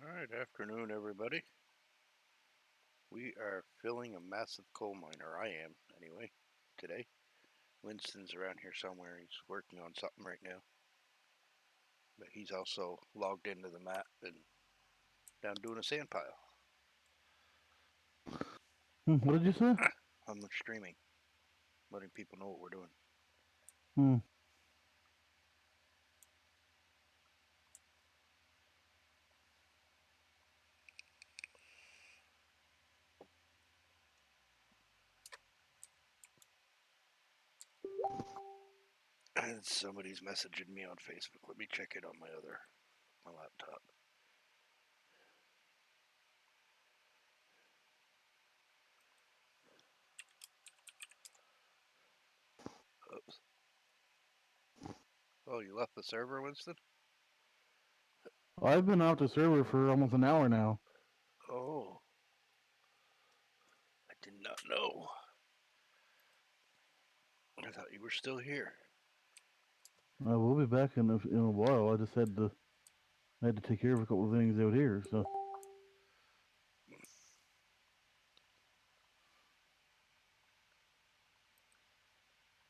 Alright, afternoon everybody. We are filling a massive coal mine, or I am anyway, today. Winston's around here somewhere. He's working on something right now. But he's also logged into the map and down doing a sand pile. What did you say? I'm streaming, letting people know what we're doing. Hmm. And somebody's messaging me on Facebook. Let me check it on my laptop. Oops. Oh, you left the server, Winston? I've been off the server for almost an hour now. Oh, I did not know. I thought you were still here. I will be back in a while. I just had to take care of a couple of things out here. So.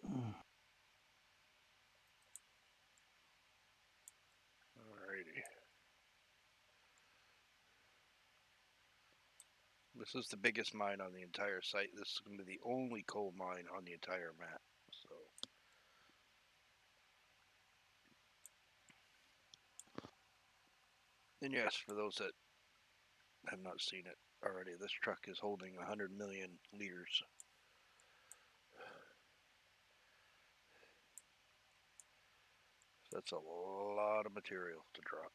Alrighty. This is the biggest mine on the entire site. This is going to be the only coal mine on the entire map. So, and yes, for those that have not seen it already, this truck is holding 100 million liters. That's a lot of material to drop.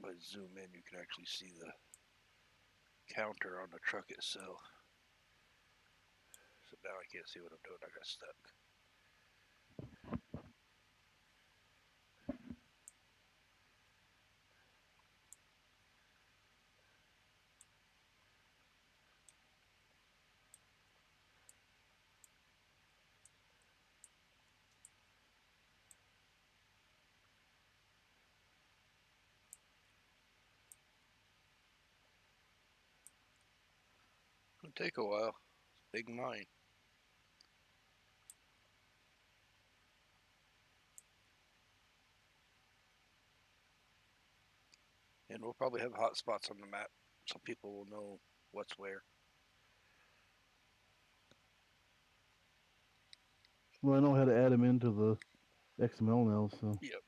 If I zoom in, you can actually see the counter on the truck itself. So now I can't see what I'm doing. I got stuck. It'll take a while. It's a big mine. And we'll probably have hot spots on the map so people will know what's where. Well, I know how to add them into the XML now. So. Yep.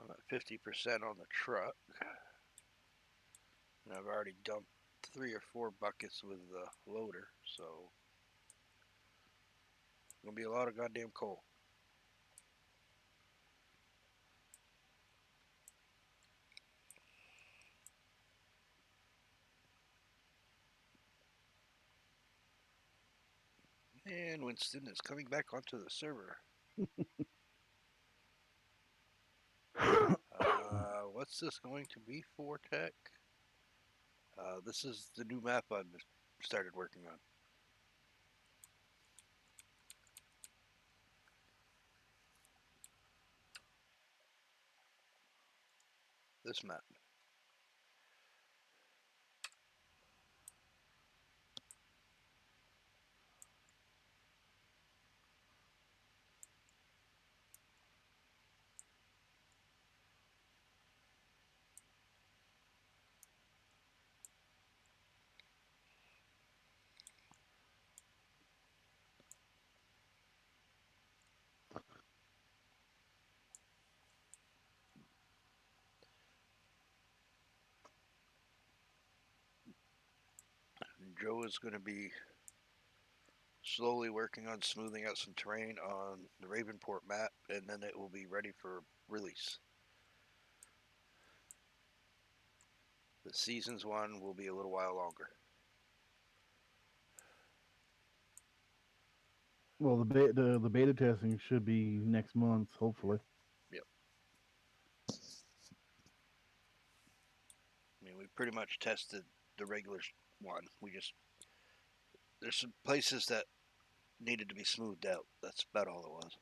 I'm at 50% on the truck. And I've already dumped 3 or 4 buckets with the loader, so gonna be a lot of goddamn coal. And Winston is coming back onto the server. What's this going to be for, Tech? This is the new map I've started working on. This map. Joe is going to be slowly working on smoothing out some terrain on the Ravenport map, and then it will be ready for release. The seasons one will be a little while longer. Well, the beta testing should be next month, Yep. hopefully. Yep. I mean, we pretty much tested the regular one. We just there's some places that needed to be smoothed out. That's about all it was.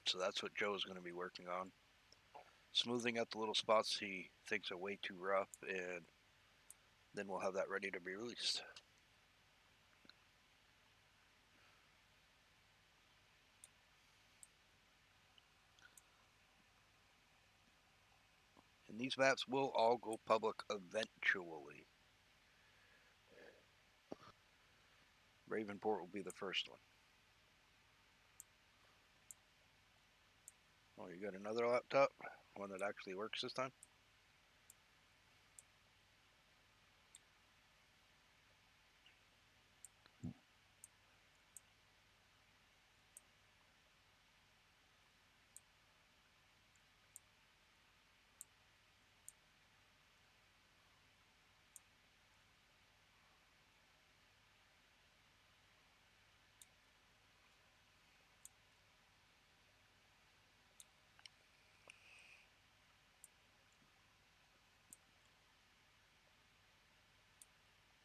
So that's what Joe's going to be working on, smoothing out the little spots he thinks are way too rough, and then we'll have that ready to be released. And these maps will all go public eventually. Ravenport will be the first one. Oh, you got another laptop? One that actually works this time?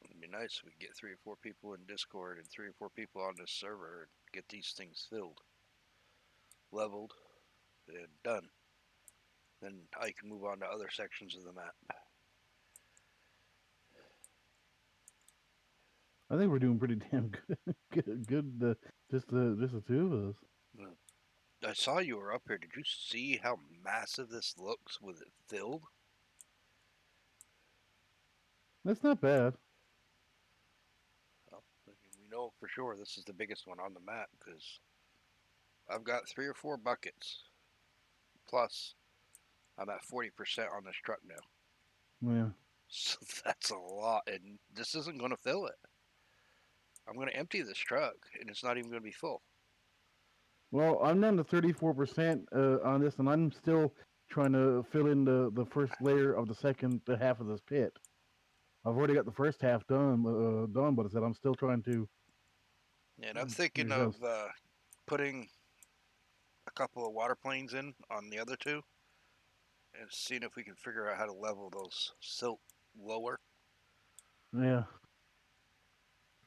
It'd be nice if we get 3 or 4 people in Discord and 3 or 4 people on this server and get these things filled, leveled, and done. Then I can move on to other sections of the map. I think we're doing pretty damn good. Just the two of us. I saw you were up here. Did you see how massive this looks with it filled? That's not bad. Well, we know for sure this is the biggest one on the map because I've got 3 or 4 buckets. Plus, I'm at 40% on this truck now. Yeah. So that's a lot, and this isn't going to fill it. I'm going to empty this truck, and it's not even going to be full. Well, I'm down to 34% on this, and I'm still trying to fill in the first layer of the second half of this pit. I've already got the first half done, but I said I'm still trying to And I'm thinking finish out. of putting a couple of water planes in on the other two and seeing if we can figure out how to level those silt lower. Yeah.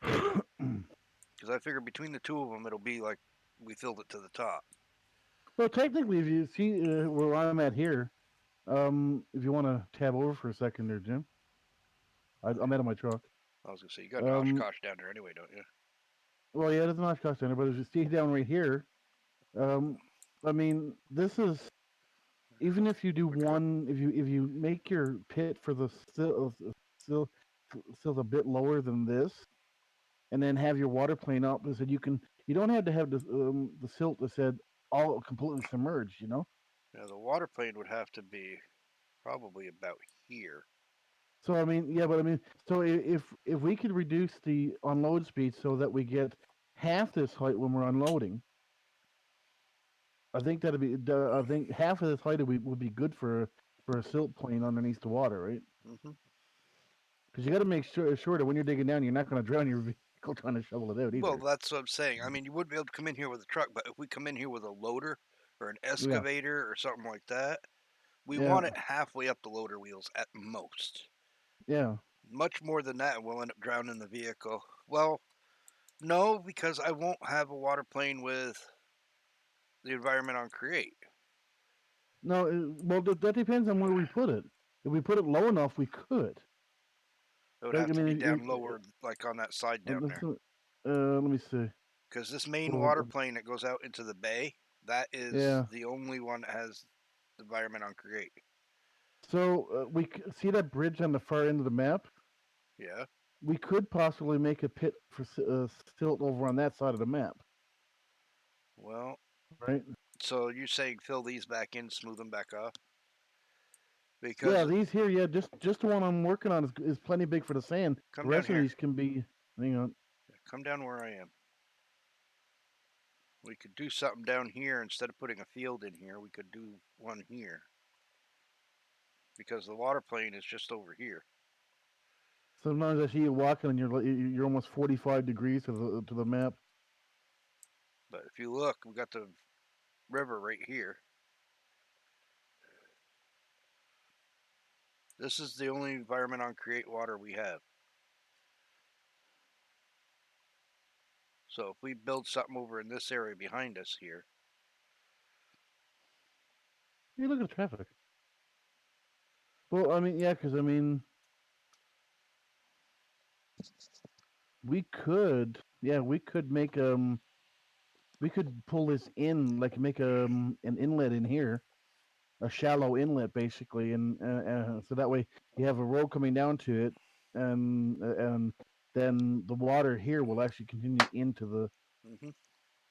Because I figure between the two of them, it'll be like we filled it to the top. Well, technically, if you see where I'm at here, if you want to tab over for a second there, Jim, I'm out of my truck. I was going to say, you got an Um, Oshkosh down there anyway, don't you? well, yeah, there's an Oshkosh center, but if you see down right here, um, I mean, this is even if you do Which one? one, if you make your pit for the still still a bit lower than this, and then have your water plane up, so you don't have to have the silt that said all completely submerged, you know. Now, the water plane would have to be probably about here. So I mean, yeah, but I mean, so if we could reduce the unload speed so that we get half this height when we're unloading, I think that'd be. I think half of this height would be good for a silt plane underneath the water, right? Mm-hmm. Because you got to make sure that when you're digging down, you're not going to drown your vehicle trying to shovel it out Well, either. that's what I'm saying. I mean, you wouldn't be able to come in here with a truck, but if we come in here with a loader or an Yeah, excavator or something like that, we yeah, want it halfway up the loader wheels at most. yeah. Much more than that, we'll end up drowning the vehicle. Well, no, because I won't have a water plane with the environment on create. No, well, that depends on where we put it. If we put it low enough, we could. It would Like have I to be mean, down lower, like on that side down there. let me see. Because this main water For plane that goes out into the bay, that is yeah. the only one that has the environment on create. So see that bridge on the far end of the map. Yeah. We could possibly make a pit for silt over on that side of the map, Well, right? so you're saying fill these back in, smooth them back off? Yeah, because these here, yeah, just the one I'm working on is plenty big for the sand. The come down rest of here. these can be, hang on. Come down where I am. We could do something down here instead of putting a field in here. We could do one here because the water plane is just over here. Sometimes I see you walking and you're almost 45 degrees to the map. But if you look, we got the river right here. This is the only environment on Create Water we have. So if we build something over in this area behind us here, Hey, look at the traffic. Well, I mean, yeah, because I mean, we could make we could pull this in, like make an inlet in here, a shallow inlet basically, and so that way you have a road coming down to it, and then the water here will actually continue mm-hmm.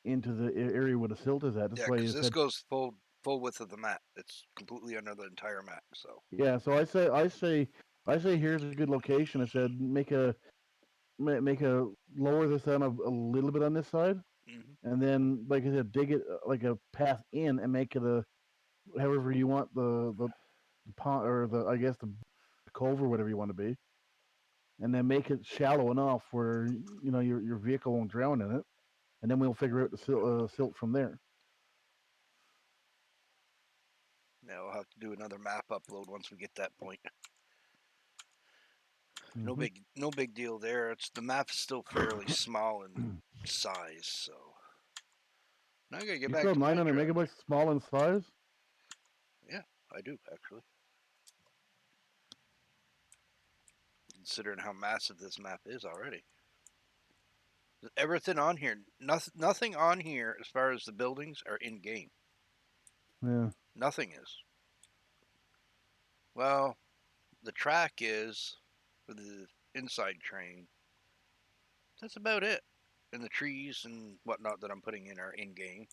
into the area where the silt is at. This Yeah, way, because it this said, goes full width of the map. It's completely under the entire map. So yeah. So I say here's a good location. I said make a lower this down a little bit on this side, mm-hmm. and then like I said, dig it like a path in and make it a however you want the pond or the I guess the cove or whatever you want to be, and then make it shallow enough where your vehicle won't drown in it, and then we'll figure out the silt from there. Yeah, we'll have to do another map upload once we get that point. Mm-hmm. No big deal there. It's the map is still fairly small in size. So now I gotta get You back still to have my 900 truck. megabytes small in size? Yeah, I do actually. Considering how massive this map is already. Everything on here, nothing on here as far as the buildings are in game. Yeah. Nothing is. Well, the track is for the inside train. That's about it. And the trees and whatnot that I'm putting in are in game.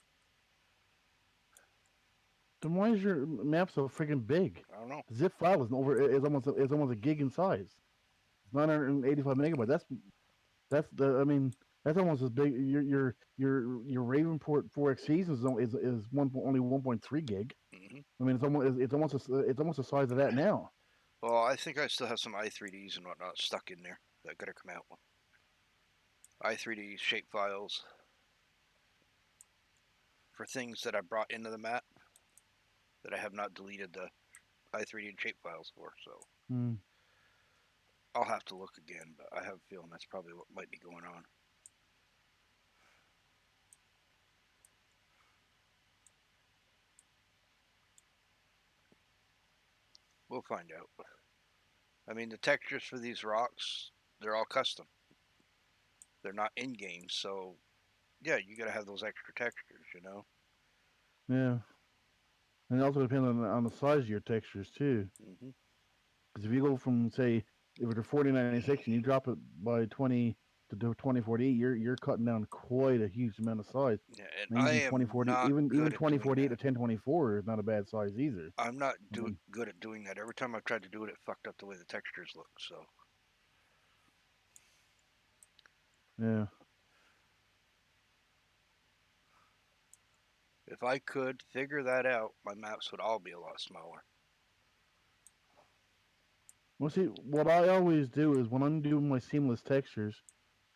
Then why is your map so freaking big? I don't know. The zip file is almost a gig in size. It's 985 megabytes. That's the I mean that's almost as big. Your Ravenport 4X is only 1.3 gig. Mm-hmm. I mean it's almost the size of that now. Well, I think I still have some i3ds and whatnot stuck in there that gotta come out. i3D shape files for things that I brought into the map that I have not deleted the i3D and shape files for. So Hmm. I'll have to look again, but I have a feeling that's probably what might be going on. We'll find out. I mean, the textures for these rocks, they're all custom. They're not in game, so yeah, you gotta have those extra textures, you know. Yeah, and it also depends on the size of your textures too. Mm-hmm. Because if you go from say if it's a 4096 and you drop it by 20 to 2048, you're cutting down quite a huge amount of size. Yeah, and And I even am 2040, not even good at doing 2048 to that. 1024 is not a bad size either. I'm not I mean, good at doing that. Every time I've tried to do it, it fucked up the way the textures look. So yeah. if I could figure that out, my maps would all be a lot smaller. Well, see, what I always do is when I'm doing my seamless textures,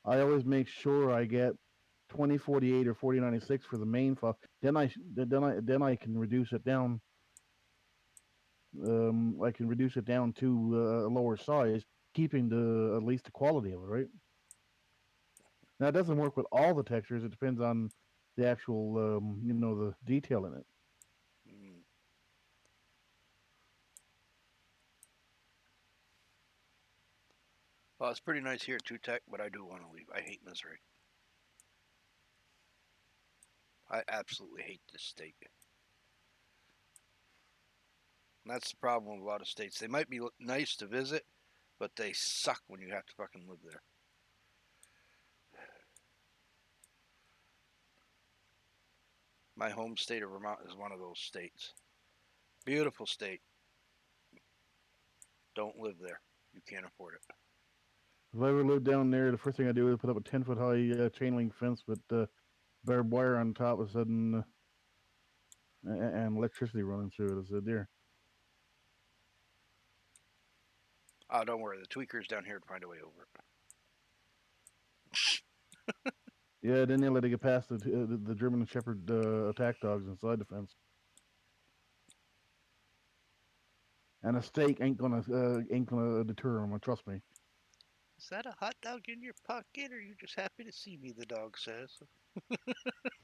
I always make sure I get 2048 or 4096 for the main file. Then I can reduce it down. I can reduce it down to a lower size, keeping the at least the quality of it, right? Now it doesn't work with all the textures. It depends on the actual, the detail in it. Mm. Well, it's pretty nice here at Two Tech, but I do want to leave. I hate Missouri. I absolutely hate this state. And that's the problem with a lot of states. They might be nice to visit, but they suck when you have to fucking live there. My home state of Vermont is one of those states. Beautiful state. Don't live there. You can't afford it. If I ever lived down there, the first thing I do is put up a 10-foot high chain link fence with barbed wire on top of a sudden and electricity running through it. I said, "There, Oh, don't worry. The tweakers down here would find a way over it. yeah." Then they let it get past the German Shepherd attack dogs inside the fence, and a stake ain't gonna deter them. Trust me. Is that a hot dog in your pocket, or are you just happy to see me? The dog says.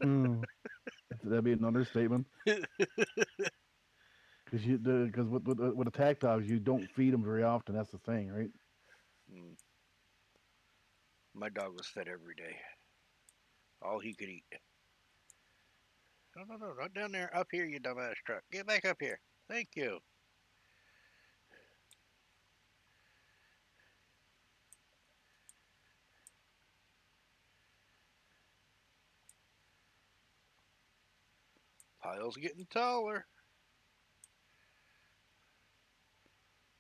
Hmm. That'd be an understatement. Because with attack dogs, you don't feed them very often. That's the thing, right? Mm, my dog was fed every day, all he could eat. No, no, no, not down there. Up here, you dumbass truck. Get back up here. Thank you. Pile's getting taller.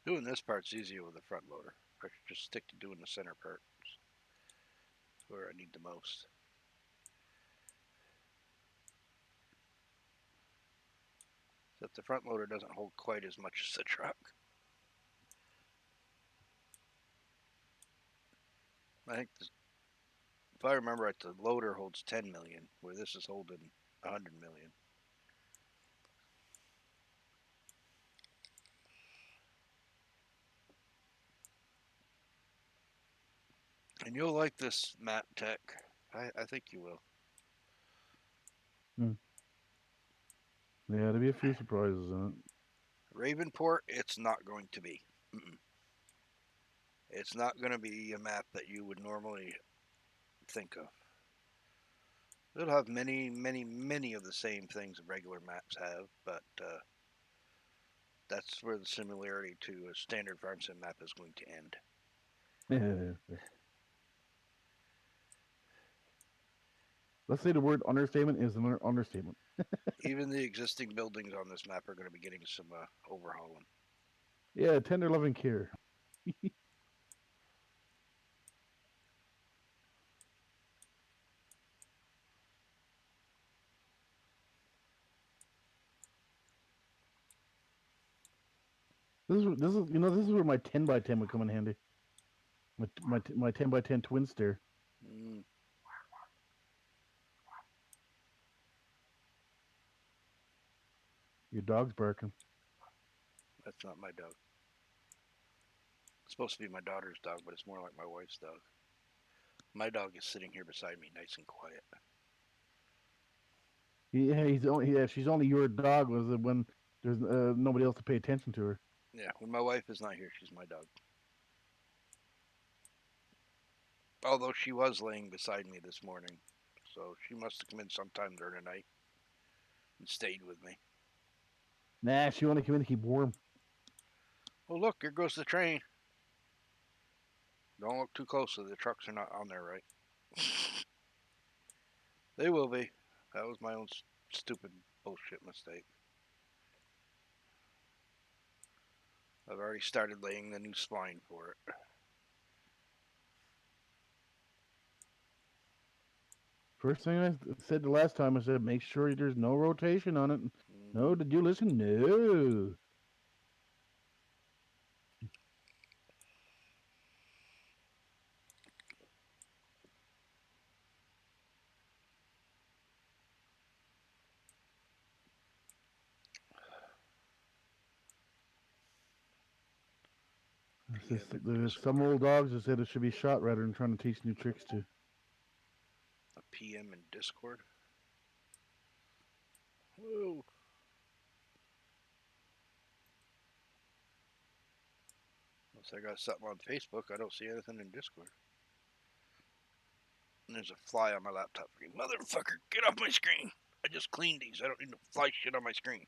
Doing this part's easier with a front loader. I should just stick to doing the center part. Where I need the most. Except the front loader doesn't hold quite as much as the truck. I think this, if I remember right, the loader holds 10 million, where this is holding 100 million. And you'll like this map tech. I think you will. Hmm. Yeah, there'd be a few surprises in it. Ravenport, it's not going to be. Mm-mm. It's not going to be a map that you would normally think of. It'll have many, many, many of the same things regular maps have, but that's where the similarity to a standard farm sim map is going to end. Let's say the word understatement is an understatement. Even the existing buildings on this map are going to be getting some overhauling. Yeah, tender loving care. This is where my 10 by 10 would come in handy. My 10 by 10 twin stair. Mm, Your dog's barking. that's not my dog. It's supposed to be my daughter's dog, but it's more like my wife's dog. My dog is sitting here beside me, nice and quiet. Yeah, she's only your dog was when there's nobody else to pay attention to her. Yeah, when my wife is not here, she's my dog. Although she was laying beside me this morning, so she must have come in sometime during the night and stayed with me. Nah, she want to come in to keep warm. Oh, look, here goes the train. Don't look too closely. The trucks are not on there, right? They will be. That was my own stupid bullshit mistake. I've already started laying the new spline for it. First thing I said the last time, I said make sure there's no rotation on it. Mm-hmm. No, did you listen? No. PM and There's some Discord. old dogs that said it should be shot rather than trying to teach new tricks to. A PM and Discord. Whoa. Unless I got something on Facebook, I don't see anything in Discord. And there's a fly on my laptop screen. Motherfucker, get off my screen. I just cleaned these. I don't need no fly shit on my screen.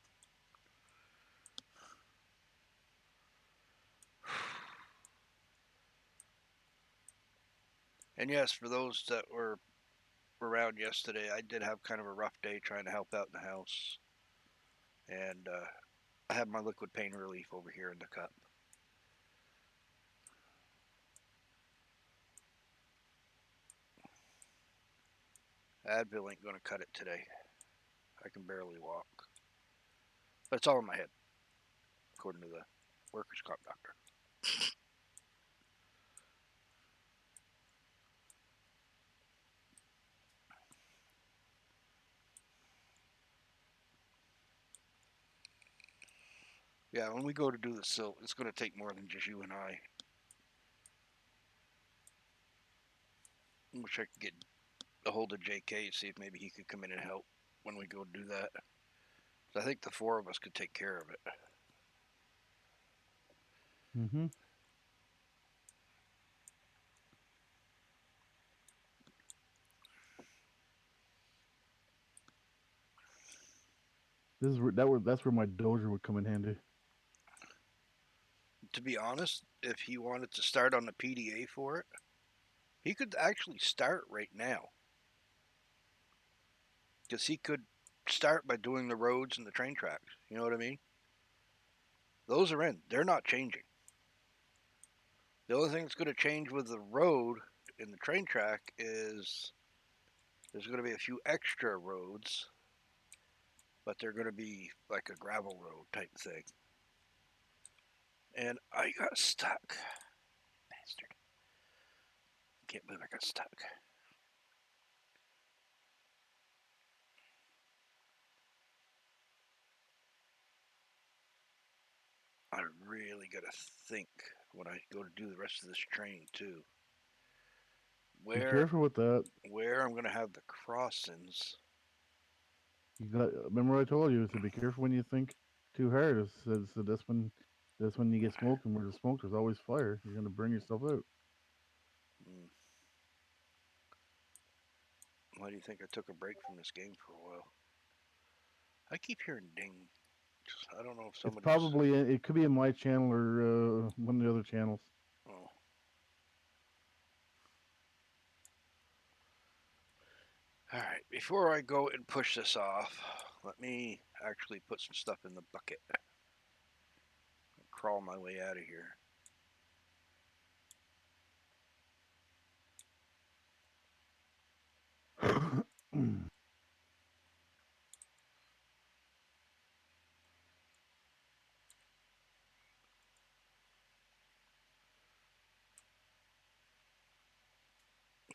And yes, for those that were around yesterday, I did have kind of a rough day trying to help out in the house. And I have my liquid pain relief over here in the cup. Advil ain't gonna cut it today. I can barely walk. But it's all in my head, according to the workers' comp doctor. Yeah, when we go to do the silt, it's gonna take more than just you and I. I wish I could get a hold of JK and see if maybe he could come in and help when we go do that. I think the four of us could take care of it. Mm-hmm. That's where my dozer would come in handy. To be honest, if he wanted to start on the PDA for it, he could actually start right now. Because he could start by doing the roads and the train tracks. You know what I mean? Those are in. They're not changing. The only thing that's going to change with the road in the train track is there's going to be a few extra roads, but they're going to be like a gravel road type thing. And I got stuck. Bastard. Can't believe I got stuck. I really got to think when I go to do the rest of this train too. Be Where careful with that. where I'm going to have the crossings. You got remember what I told you. So be careful when you think too hard. So that's when you get smoke, and where there's smoke, there's always fire. You're gonna burn yourself out. Hmm, why do you think I took a break from this game for a while? I keep hearing ding. I don't know if It's somebody's. probably it could be in my channel or one of the other channels. Oh, all right. Before I go and push this off, let me actually put some stuff in the bucket. Crawl my way out of here.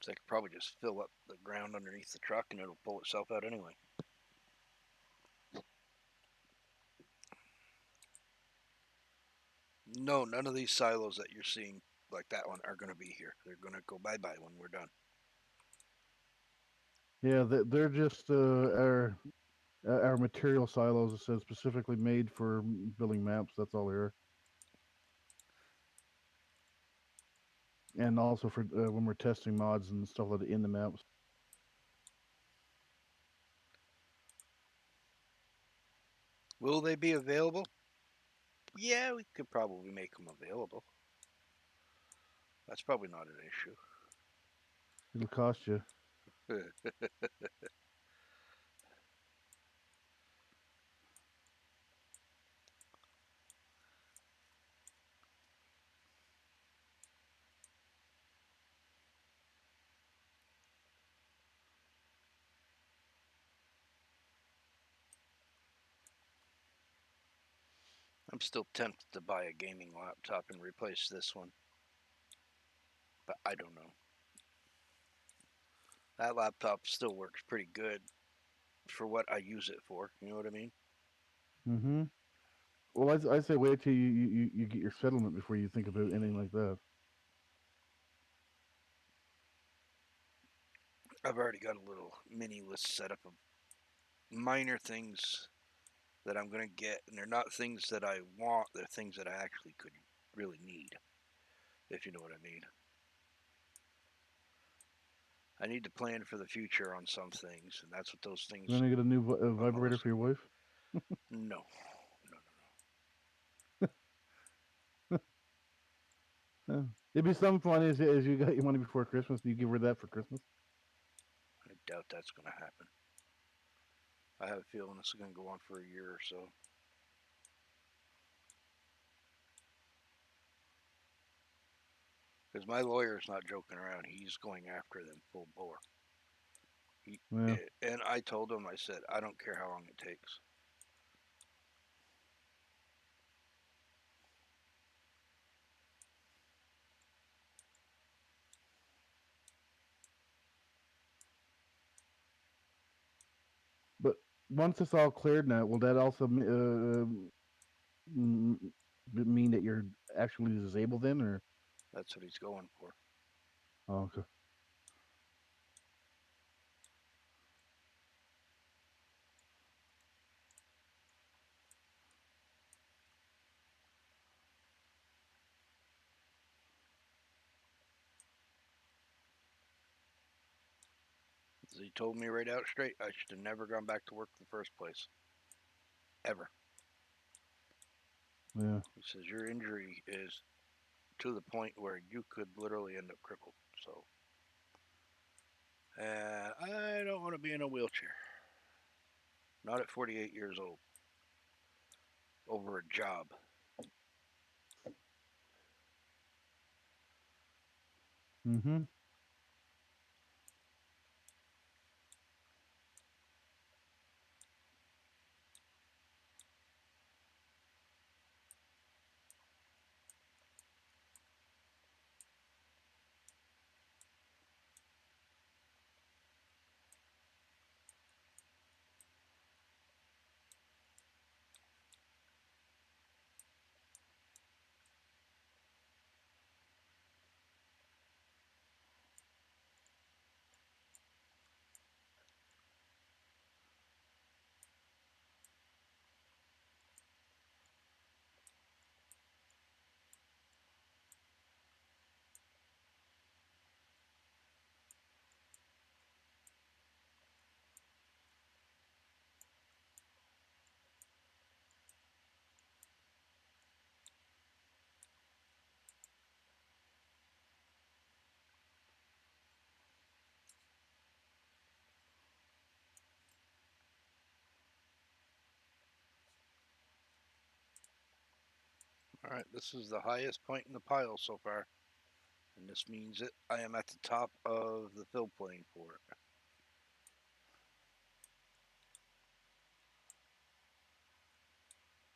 So I could probably just fill up the ground underneath the truck and it'll pull itself out anyway. No, none of these silos that you're seeing, like that one, are going to be here. They're going to go bye bye when we're done. Yeah, they're just our material silos. It says specifically made for building maps. That's all they are. And also for when we're testing mods and stuff like that in the maps. Will they be available? Yeah, we could probably make them available. That's probably not an issue. It'll cost you. I'm still tempted to buy a gaming laptop and replace this one, but I don't know. That laptop still works pretty good for what I use it for. You know what I mean? Mm-hmm. Well, I say wait till you get your settlement before you think about anything like that. I've already got a little mini list set up of minor things that I'm going to get, and they're not things that I want, they're things that I actually could really need, if you know what I mean. I need to plan for the future on some things, and that's what those You things want to get a new on my vibrator list for are. your wife? No, no, Yeah. It'd be something funny as you got your money before Christmas. Do you give her that for Christmas? I doubt that's going to happen. I have a feeling this is going to go on for a year or so. Because my lawyer's not joking around. He's going after them full bore. He, Yeah. and I told him, I said, I don't care how long it takes. But once it's all cleared now, will that also mean that you're actually disabled then, or? That's what he's going for. Oh, okay. He told me right out straight, I should have never gone back to work in the first place. Ever. Yeah. He says, your injury is to the point where you could literally end up crippled. So, I don't want to be in a wheelchair. Not at 48 years old. Over a job. Mm-hmm. All right, this is the highest point in the pile so far. And this means that I am at the top of the fill plane for it.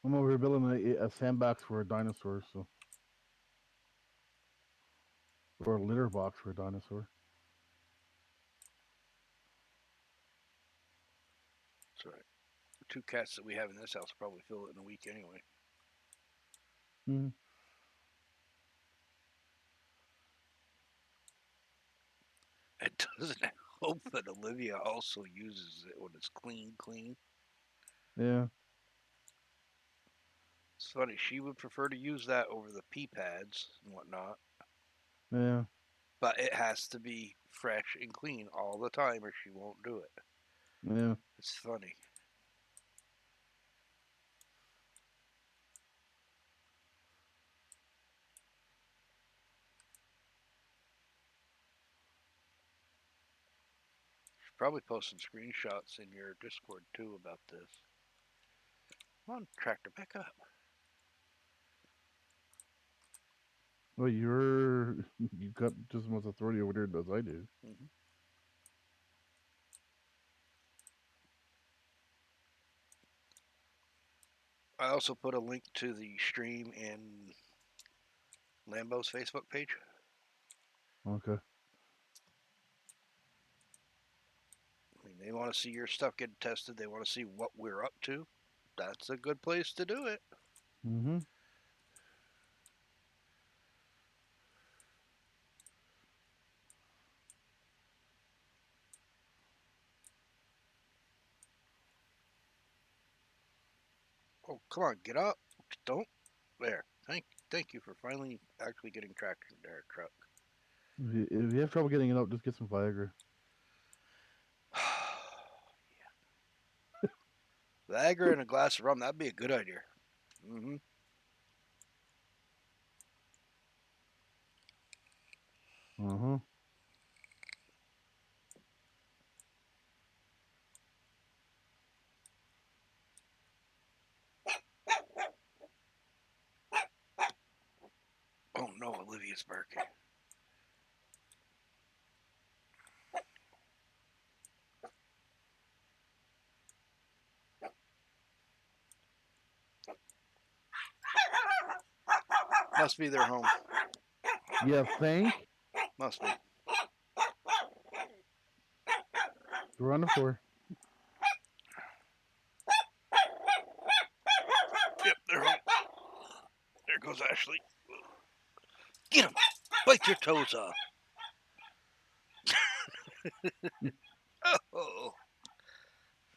I'm over here building a sandbox for a dinosaur, so or a litter box for a dinosaur. That's right. The two cats that we have in this house will probably fill it in a week anyway. Mm-hmm. It doesn't hope that Olivia also uses it when it's clean, clean. Yeah. It's funny, she would prefer to use that over the pee pads and whatnot, Yeah. but it has to be fresh and clean all the time or she won't do it. Yeah. It's funny. She's probably posting screenshots in your Discord too about this. Come on, tractor, back up. Well, you've got just as much authority over there as I do. Mm-hmm. I also put a link to the stream in Lambo's Facebook page. Okay. I mean, they want to see your stuff get tested. They want to see what we're up to. That's a good place to do it. Mm-hmm. Oh, come on, get up. Don't. There. Thank you for finally actually getting traction there, truck. If you have trouble getting it up, just get some Viagra. Viagra and a glass of rum, that'd be a good idea. Mm-hmm. Uh-huh. Oh no, Olivia's barking. Must be their home. You think? Must be. Run the floor. Yep, they're home. There goes Ashley. Get him! Bite your toes off. Oh,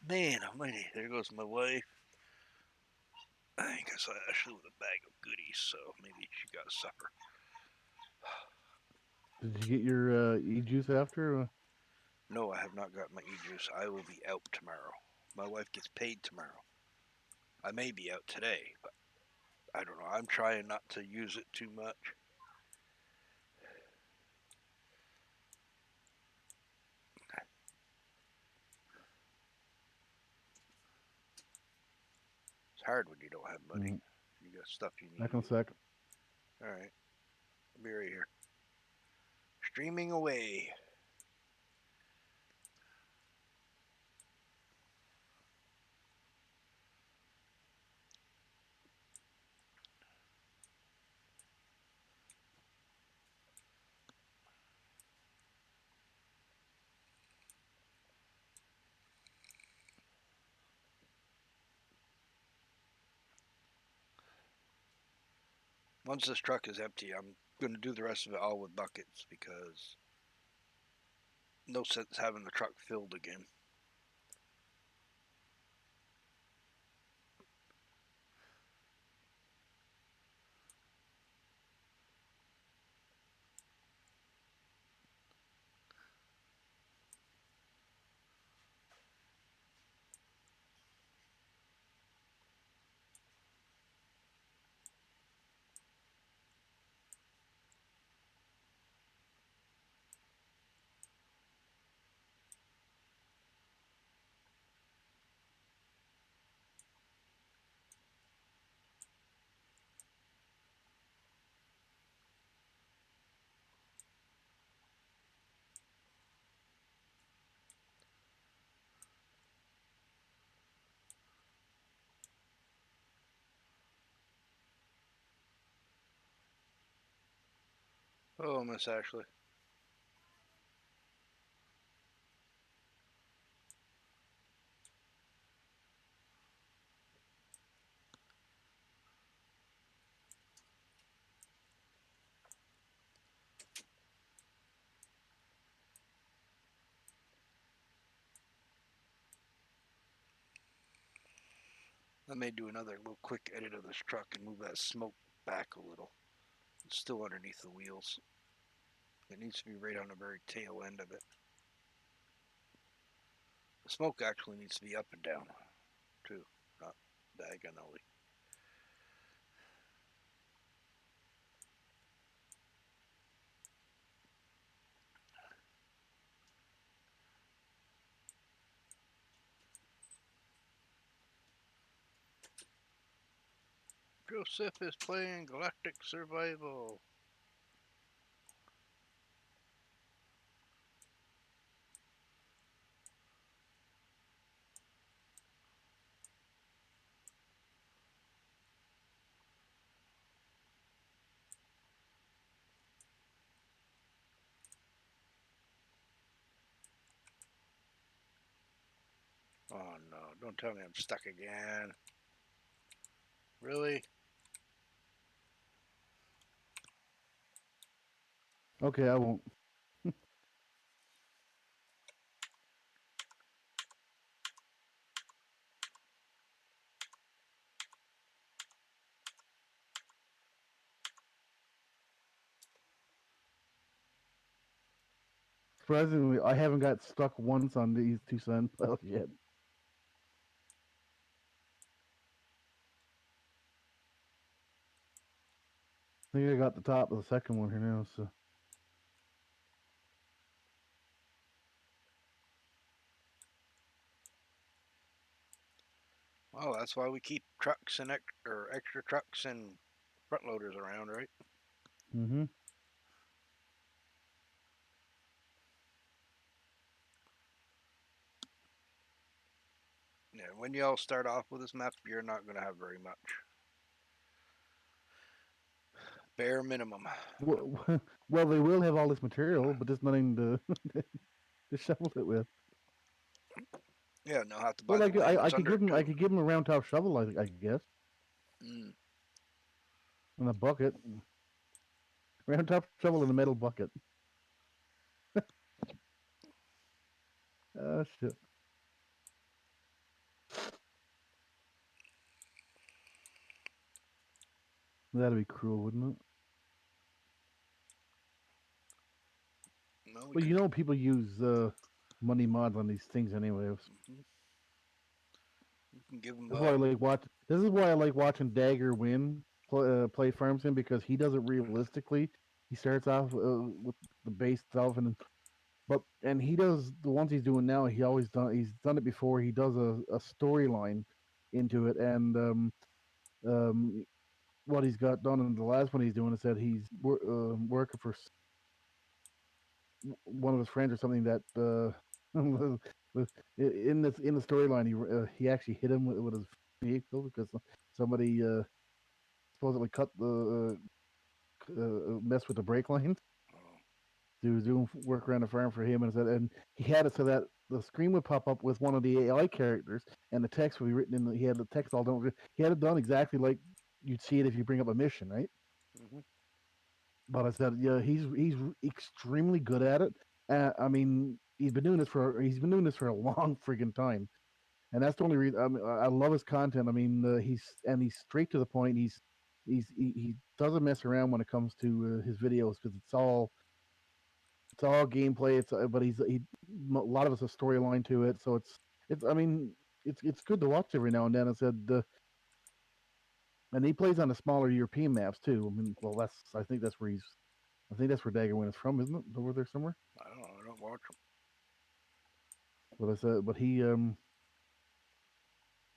man almighty. There goes my wife. I think I saw Ashley with a bag of goodies, so maybe she got a supper. Did you get your e-juice after? No, I have not got my e-juice. I will be out tomorrow. My wife gets paid tomorrow. I may be out today, but I don't know. I'm trying not to use it too much. It's hard when you don't have money. You got stuff you Back need. in a sec. All right. I'll be right here. Streaming away. Once this truck is empty, I'm going to do the rest of it all with buckets because no sense having the truck filled again. Oh, Miss Ashley. I may do another little quick edit of this truck and move that smoke back a little. It's still underneath the wheels. It needs to be right on the very tail end of it. The smoke actually needs to be up and down, too, not diagonally. Joseph is playing Galactic Survival. Oh no, don't tell me I'm stuck again. Really? Okay, I won't. Surprisingly, I haven't got stuck once on these two sunpiles yet. I think I got the top of the second one here now. So Oh, that's why we keep trucks and extra trucks and front loaders around, right? mm-hmm. Yeah, when you all start off with this map, you're not going to have very much. Bare minimum. Well, well, they will have all this material, but there's nothing to to shovel it with. Yeah, and they'll have to buy Well, the land I that's could under give it him too. a round top shovel, I guess, Mm. and a bucket, round top shovel and a metal bucket. Shit, that'd be cruel, wouldn't it? No, we Well, could. people use money mods on these things anyway. Mhm. We can give them. That's why I like watch. This is why I like watching Dagger win play Farm Sim because he does it realistically. He starts off with the base stuff, and he does the ones he's doing now. He's done it before. He does a storyline into it, and um, what he's got done in the last one he's doing is that he's working for one of his friends or something that in the storyline he actually hit him with his vehicle because somebody supposedly cut the mess with the brake lines. Oh. He was doing work around the farm for him, and he had it so that the screen would pop up with one of the AI characters, and the text would be written in. He had the text all done. He had it done exactly like you'd see it if you bring up a mission, right? Hmm. But I said, yeah, he's extremely good at it. I mean, he's been doing this for a long freaking time, and that's the only reason. I mean, I love his content. I mean, he's straight to the point. He doesn't mess around when it comes to his videos because it's all gameplay. But a lot of it's a storyline to it. So it's I mean it's good to watch every now and then. I said, and he plays on the smaller European maps too. I mean, well, I think that's where Daggerwin is from, isn't it? Over there somewhere. I don't know. I don't watch them. But I said, but he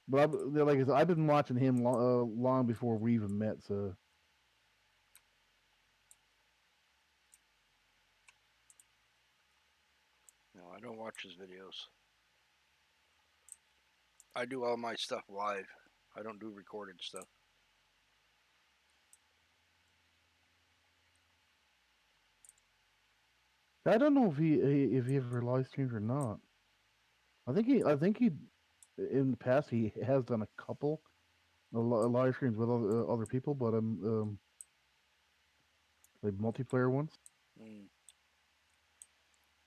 but like I said, I've been watching him long before we even met. So No, I don't watch his videos. I do all my stuff live. I don't do recorded stuff. I don't know if he ever live streams or not. I think he in the past he has done a couple live streams with other people, but like multiplayer ones. Mm.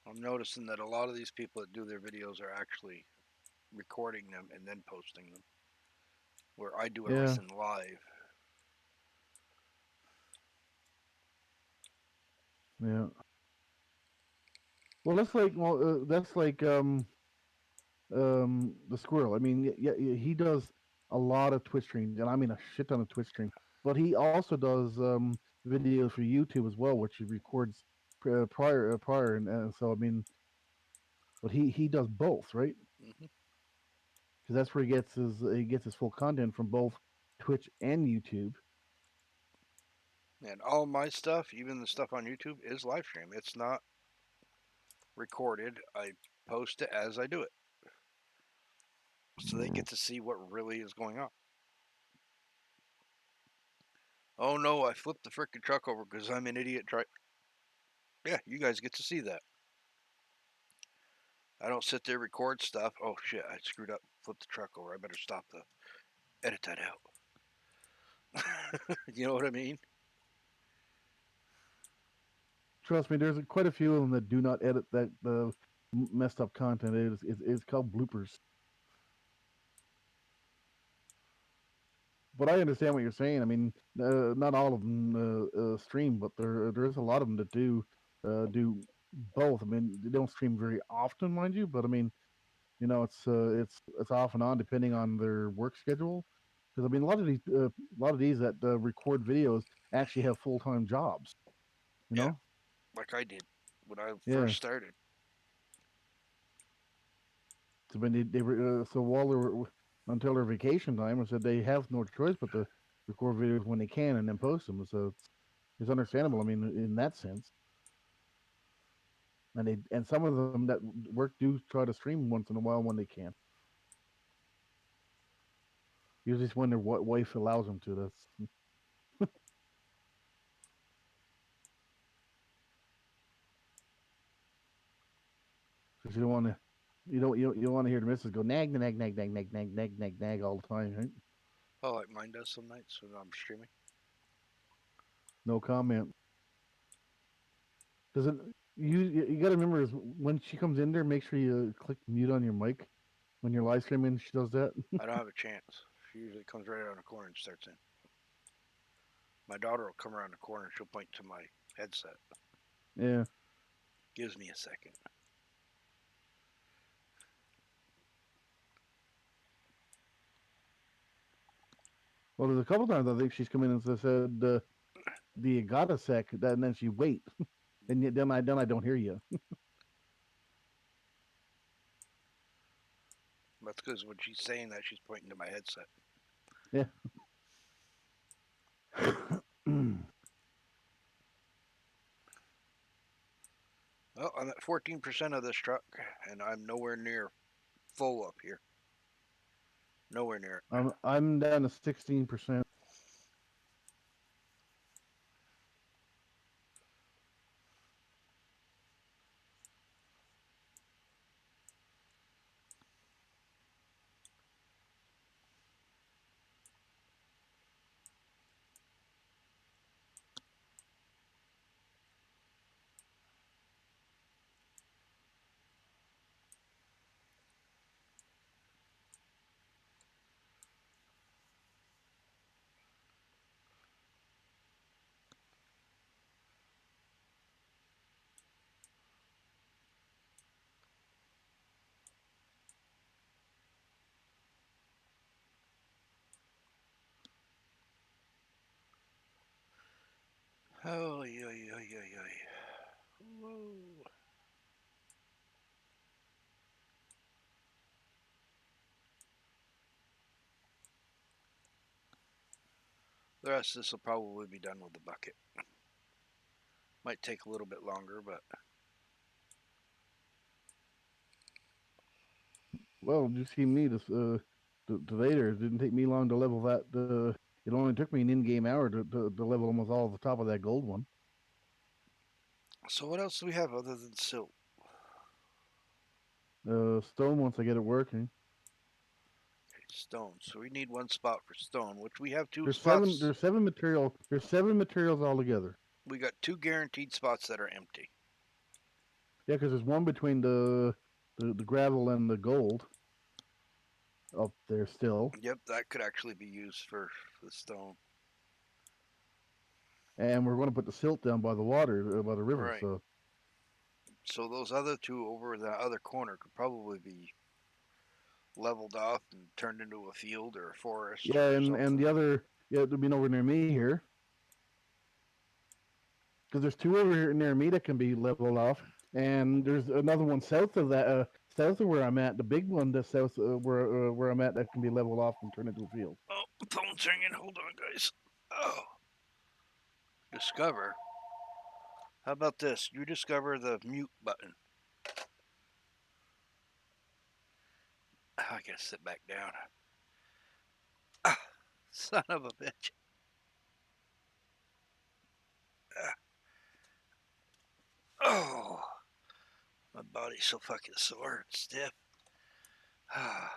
I'm noticing that a lot of these people that do their videos are actually recording them and then posting them, where I do Yeah, everything live. yeah. That's like the squirrel. I mean, yeah, he does a lot of Twitch streams, and I mean a shit ton of Twitch streams. But he also does videos for YouTube as well, which he records prior, and so I mean, but he does both, right? Hmm. Because that's where he gets his full content from both Twitch and YouTube. And all my stuff, even the stuff on YouTube, is live stream. It's not recorded. I post it as I do it, so they get to see what really is going on. Oh no, I flipped the freaking truck over because I'm an idiot. Yeah, you guys get to see that. I don't sit there record stuff. Oh shit, I screwed up. Flipped the truck over. I better stop the edit that out. You know what I mean? Trust me, there's quite a few of them that do not edit that messed up content. It's called bloopers. But I understand what you're saying. I mean, not all of them stream, but there's a lot of them that do both. I mean, they don't stream very often, mind you, but I mean, it's off and on depending on their work schedule. Because I mean, a lot of these that record videos actually have full time jobs. You Yeah, know, like I did when I yeah. first started. So when so while they're until their vacation time, I said they have no choice but to record videos when they can and then post them. So it's understandable. I mean, in that sense, and some of them that work do try to stream once in a while when they can. Usually, it's when their wife allows them to. That's because you don't want to. You don't want to hear the missus go nag, nag, nag, nag, nag, nag, nag, nag, nag all the time, right? Oh, like mine does some nights when I'm streaming. No comment. Does it? You got to remember is when she comes in there, make sure you click mute on your mic when you're live streaming. She does that. I don't have a chance. She usually comes right around the corner and starts in. My daughter will come around the corner and she'll point to my headset. Yeah. Gives me a second. Well, there's a couple times I think she's come in and said, "Do you got a sec?" And then she wait, and then I don't hear you. That's because when she's saying that, she's pointing to my headset. Yeah. Well, I'm at 14% of this truck, and I'm nowhere near full up here. Nowhere near it. I'm down to 16%. Oh, yeah, yeah, yeah, yeah. Whoa. The rest of this will probably be done with the bucket. Might take a little bit longer, but Well, you see me this today. There it didn't take me long to level that. It only took me an in-game hour to level almost all the top of that gold one. so what else do we have other than silt? Stone once I get it working. Okay, stone. So we need one spot for stone, which we have two There's seven. spots. There's seven material. There's seven materials altogether. We got two guaranteed spots that are empty. Yeah, because there's one between the gravel and the gold up there still, Yep, that could actually be used for the stone. and we're going to put the silt down by the water, by the river. Right. So So those other two over in the other corner could probably be leveled off and turned into a field or a forest yeah, or and the something. other, yeah, it'll be nowhere near me here because there's two over here near me that can be leveled off, and there's another one south of that, south of where I'm at, the big one that's south where I'm at that can be leveled off and turned into a field. Oh, phone's ringing. Hold on, guys. Oh, discover. How about this? You discover the mute button. I gotta sit back down. Ah, son of a bitch. Ah, oh, my body's so fucking sore and stiff. Ah,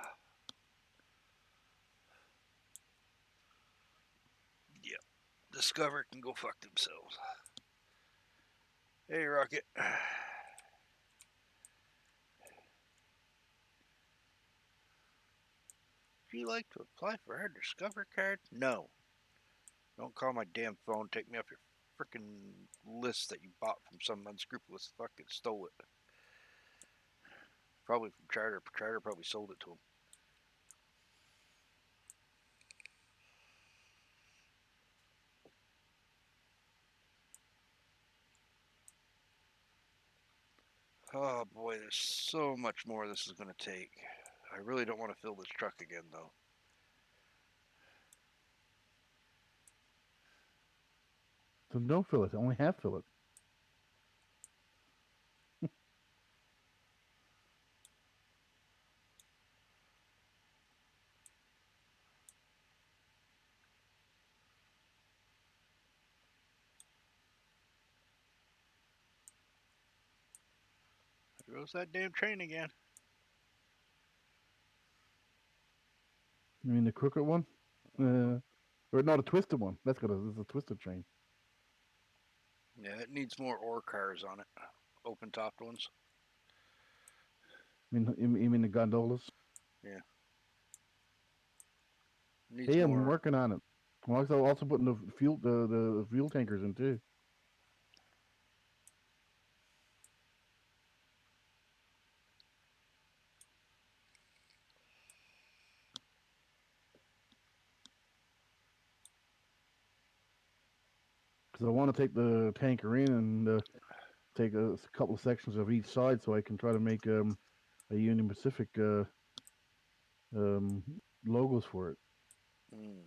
yep. Discover can go fuck themselves. Hey, Rocket. Would you like to apply for our Discover card? No. Don't call my damn phone. Take me off your freaking list that you bought from some unscrupulous fucking stole it. Probably from Charter. Charter probably sold it to him. Oh boy, there's so much more this is going to take. I really don't want to fill this truck again, though. So don't fill it. Only half fill it. There goes that damn train again. You mean the crooked one? Uh-huh. Or not a twisted one? This is a twisted train. Yeah, it needs more ore cars on it. Open topped ones. You mean the gondolas? Yeah, needs Hey, I'm more. working on it. I'm also putting the fuel tankers in too. Because I want to take the tanker in and take a couple of sections of each side so I can try to make a Union Pacific um, logos for it. Mm.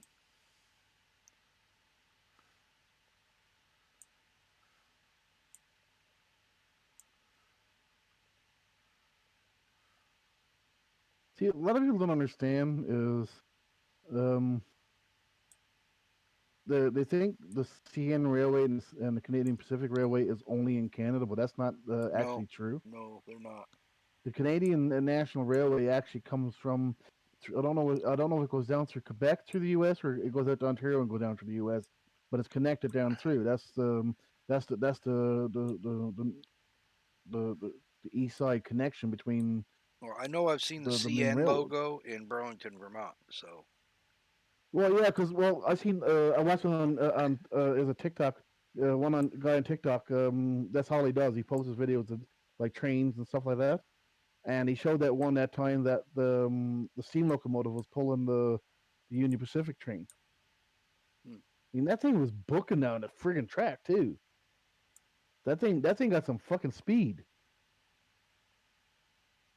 See, a lot of people don't understand is um, they think the CN Railway and the Canadian Pacific Railway is only in Canada, but that's not No, actually true. no, they're not. The Canadian National Railway actually comes from I don't know if it goes down through Quebec through the U.S. or it goes out to Ontario and go down to the U.S. But it's connected down through. That's the east side connection between Well, I know I've seen the the main CN railroads. logo in Burlington, Vermont. So, Well, yeah, because I seen I watched one on as a TikTok one on guy on TikTok. That's all he does. He posts his videos of like trains and stuff like that. And he showed that one that time that the steam locomotive was pulling the Union Pacific train. hmm. I mean, that thing was booking down the friggin' track too. That thing got some fucking speed.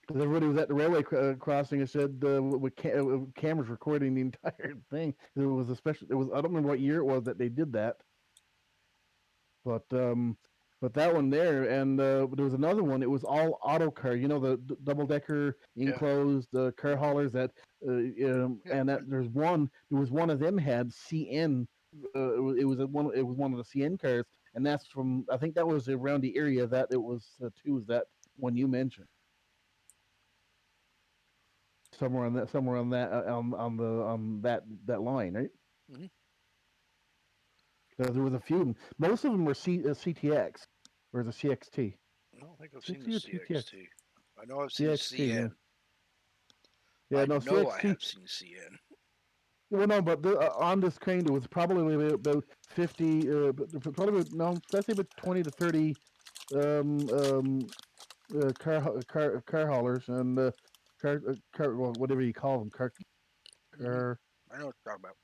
Because everybody was at the railway crossing and said with cameras recording the entire thing. There was a special. It was I don't remember what year it was that they did that, but that one there, and there was another one. It was all auto car. You know the double decker Yeah, enclosed car hmm, haulers that, yeah. and that there's one. There was one of them had CN. It was one of the CN cars, and that's from I think that was around the area that it was too. Was that one you mentioned? Somewhere on that on the that line, right? Hmm. There was a few. Most of them were CTX or the CXT. I don't think I've seen the 60 or TTX? CXT. I know I've seen CXT, yeah. CN. Yeah, I no, know I CXT. have seen CN. Well, no, but on this crane, there was probably about 50, probably about, no, let's say about 20 to 30 um, um, car haulers and well, whatever you call them, Hmm. car, I know what you're talking about.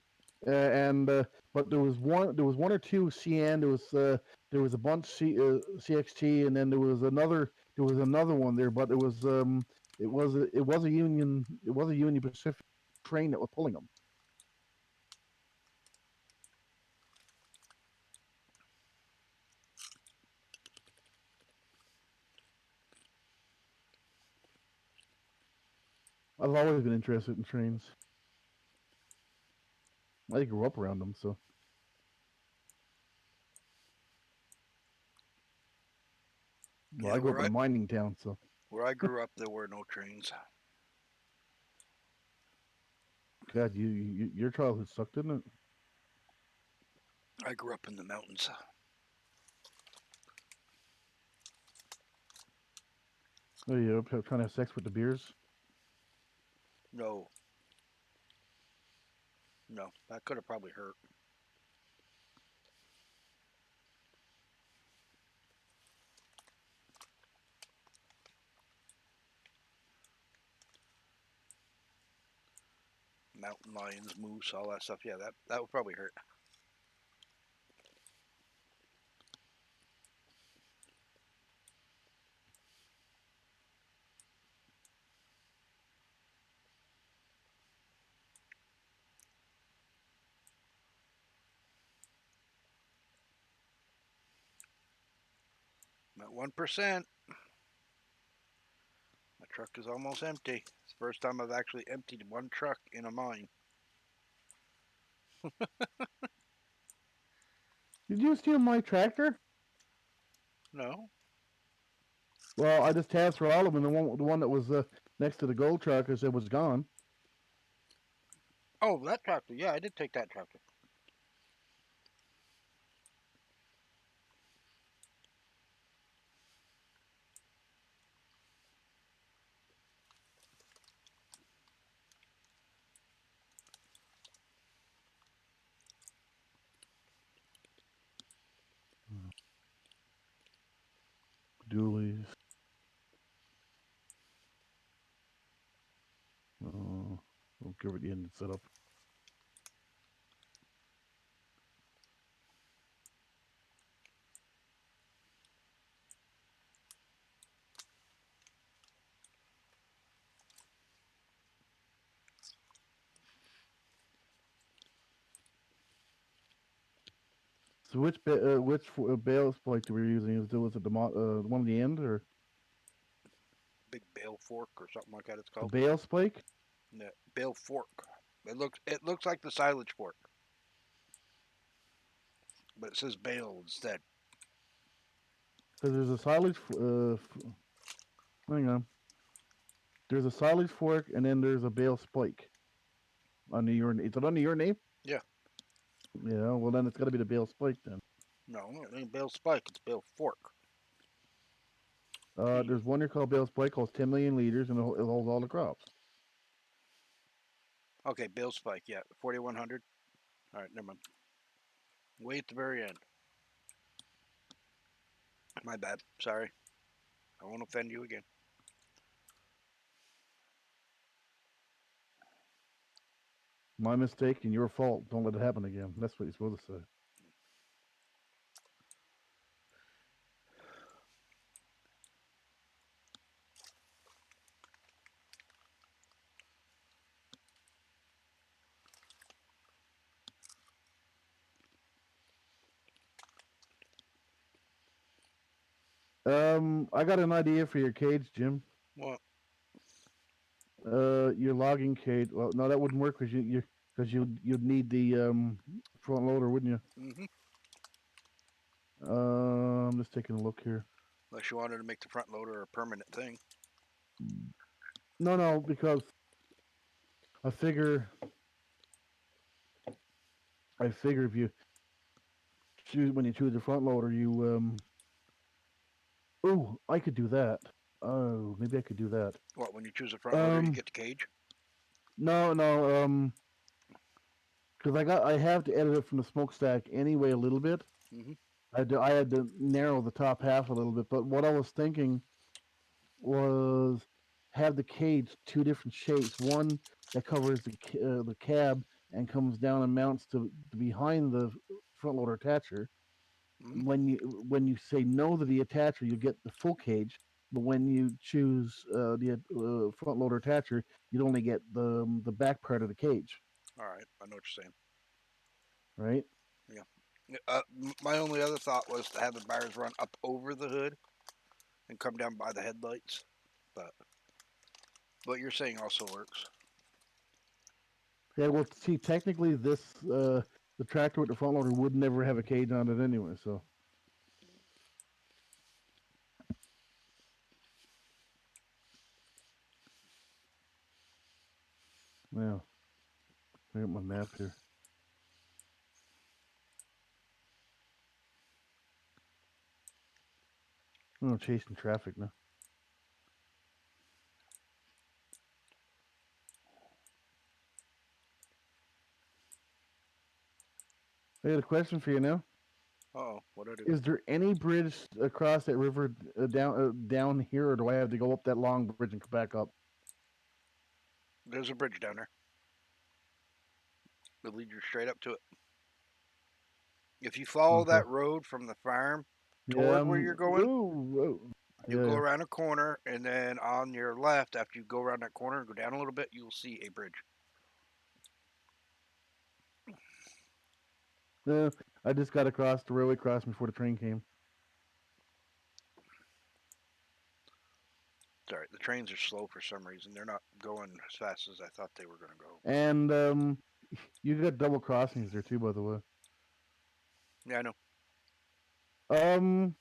and but there was one or two CN. There was a bunch CXT, and then there was another one there, but it was a Union Pacific train that was pulling them. I've always been interested in trains. I grew up around them, so well, Yeah, I grew up in a mining town, so where I grew up, there were no trains. God, your childhood sucked, didn't it? I grew up in the mountains. Oh, you up trying to have sex with the beers? No, no, that could have probably hurt. Mountain lions, moose, all that stuff. Yeah, that would probably hurt. I'm at 1%. My truck is almost empty. It's the first time I've actually emptied one truck in a mine. Did you steal my tractor? No, Well, I just tabbed through all of them, and the one that was next to the gold truck, I said was gone. Oh, that tractor. Yeah, I did take that tractor. Dualies. We'll give it the engine setup. So which bale spike that we're using was it the one at the end or Big bale fork or something like that. It's the called. bale spike? No, bale fork. It looks like the silage fork, but it says bale instead. Because there's a silage. Hang on. There's a silage fork, and then there's a bale spike under your. Is it under your name? Yeah. Yeah. Well, then it's got to be the bale spike then. No, it ain't bale spike. It's bale fork. There's one here called bale spike, costs 10 million liters, and it holds all the crops. Okay, bale spike. Yeah, 4100. All right, never mind. Way at the very end. My bad. Sorry. I won't offend you again. My mistake and your fault. Don't let it happen again. That's what you're supposed to say. I got an idea for your cage, Jim. Well, Your logging cage. Well, no, that wouldn't work because you'd need the front loader, wouldn't you? mm-hmm. I'm just taking a look here. Unless you wanted to make the front loader a permanent thing. No, because I figure if you choose when you choose the front loader, you Oh, I could do that. Oh, maybe I could do that. What? When you choose a front loader, you Um, get the cage. no, no, because I have to edit it from the smokestack anyway a little bit. Mm-hmm. I had to narrow the top half a little bit, but what I was thinking was have the cage two different shapes. One that covers the cab and comes down and mounts to behind the front loader attacher. Mm-hmm. When you say no to the attacher, you get the full cage. But when you choose the front loader attacher, you'd only get the back part of the cage, All right, I know what you're saying. right? Yeah. My only other thought was to have the bars run up over the hood and come down by the headlights, but what you're saying also works. Yeah, well, see, technically, the tractor with the front loader would never have a cage on it anyway. So, yeah, I got my map here. I'm chasing traffic now. I got a question for you now. Oh, what do I do? Is there any bridge across that river down here, or do I have to go up that long bridge and come back up? There's a bridge down there. It'll lead you straight up to it. If you follow Okay. that road from the farm Yeah. toward where you're going, Ooh. you'll Yeah. go Yeah. around a corner, and then on your left, after you go around that corner and go down a little bit, you'll see a bridge. I just got across the railway crossing before the train came. Sorry, the trains are slow for some reason. They're not going as fast as I thought they were going to go. And you got double crossings there too, by the way. Yeah, I know. Um,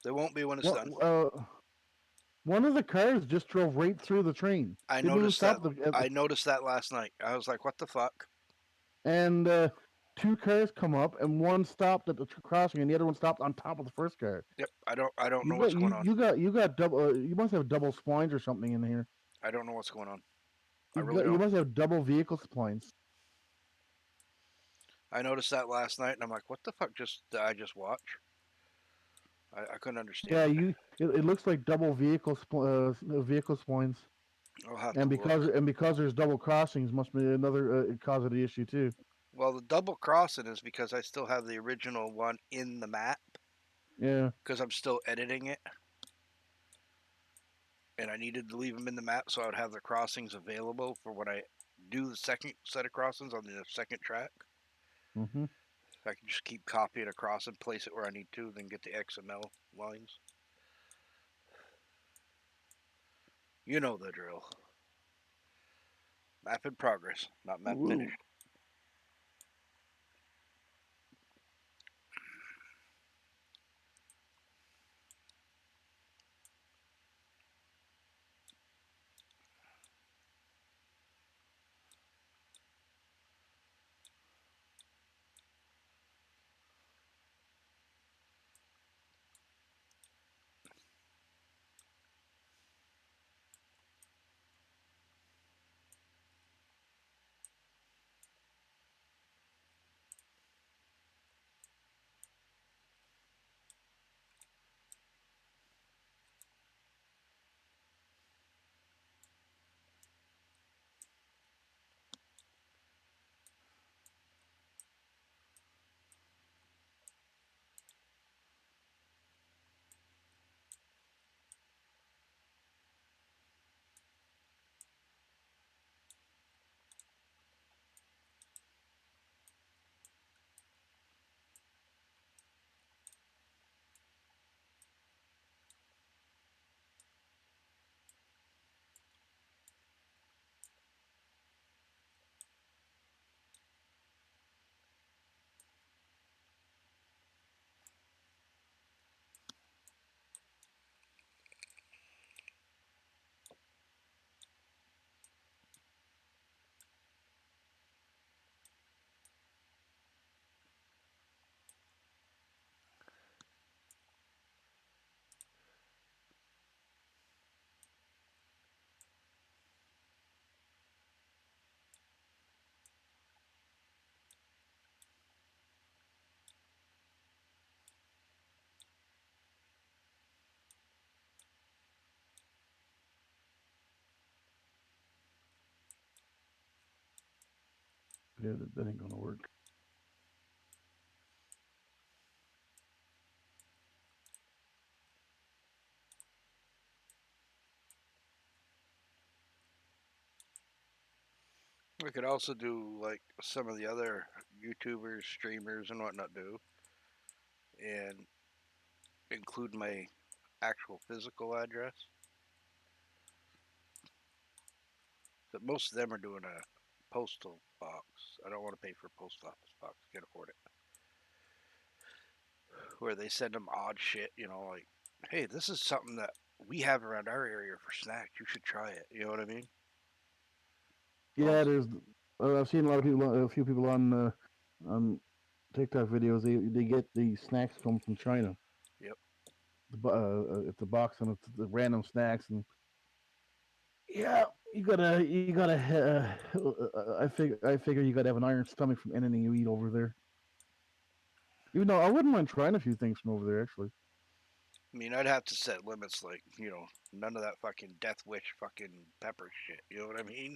There won't be when it's What? done. One of the cars just drove right through the train. I Didn't even noticed that. stop I noticed that last night. I was like, "What the fuck?" and two cars come up, and one stopped at the crossing, and the other one stopped on top of the first car. Yep. I don't know You what's got going you on. you got you got double. You must have double splines or something in here. I don't know what's going on. I You really got you don't. must have double vehicle splines. I noticed that last night, and I'm like, "What the fuck? Just did I just watch?" I couldn't understand Yeah, it. it looks like double vehicle splines, I'll have to and look. because there's double crossings, must be another cause of the issue too. Well, the double crossing is because I still have the original one in the map Yeah. because I'm still editing it, and I needed to leave them in the map so I would have the crossings available for when I do the second set of crossings on the second track. Hmm. I can just keep copying across and place it where I need to, then get the XML lines. You know the drill. Map in progress, not map Ooh. finished. Yeah, that ain't gonna work. We could also do like some of the other YouTubers, streamers, and whatnot do, and include my actual physical address. But most of them are doing a postal box. I don't want to pay for a post office box. Can't afford it. Where they send them odd shit, like, hey, this is something that we have around our area for snacks. You should try it. You know what I mean? Yeah, Also, there's. I've seen a lot of people, a few people on TikTok videos. They get the snacks from China. yep. It's a box and it's the random snacks, and yeah, you gotta. I figure you gotta have an iron stomach from anything you eat over there. Even though I wouldn't mind trying a few things from over there, actually. I mean, I'd have to set limits, like, none of that fucking Death Wish fucking pepper shit. You know what I mean?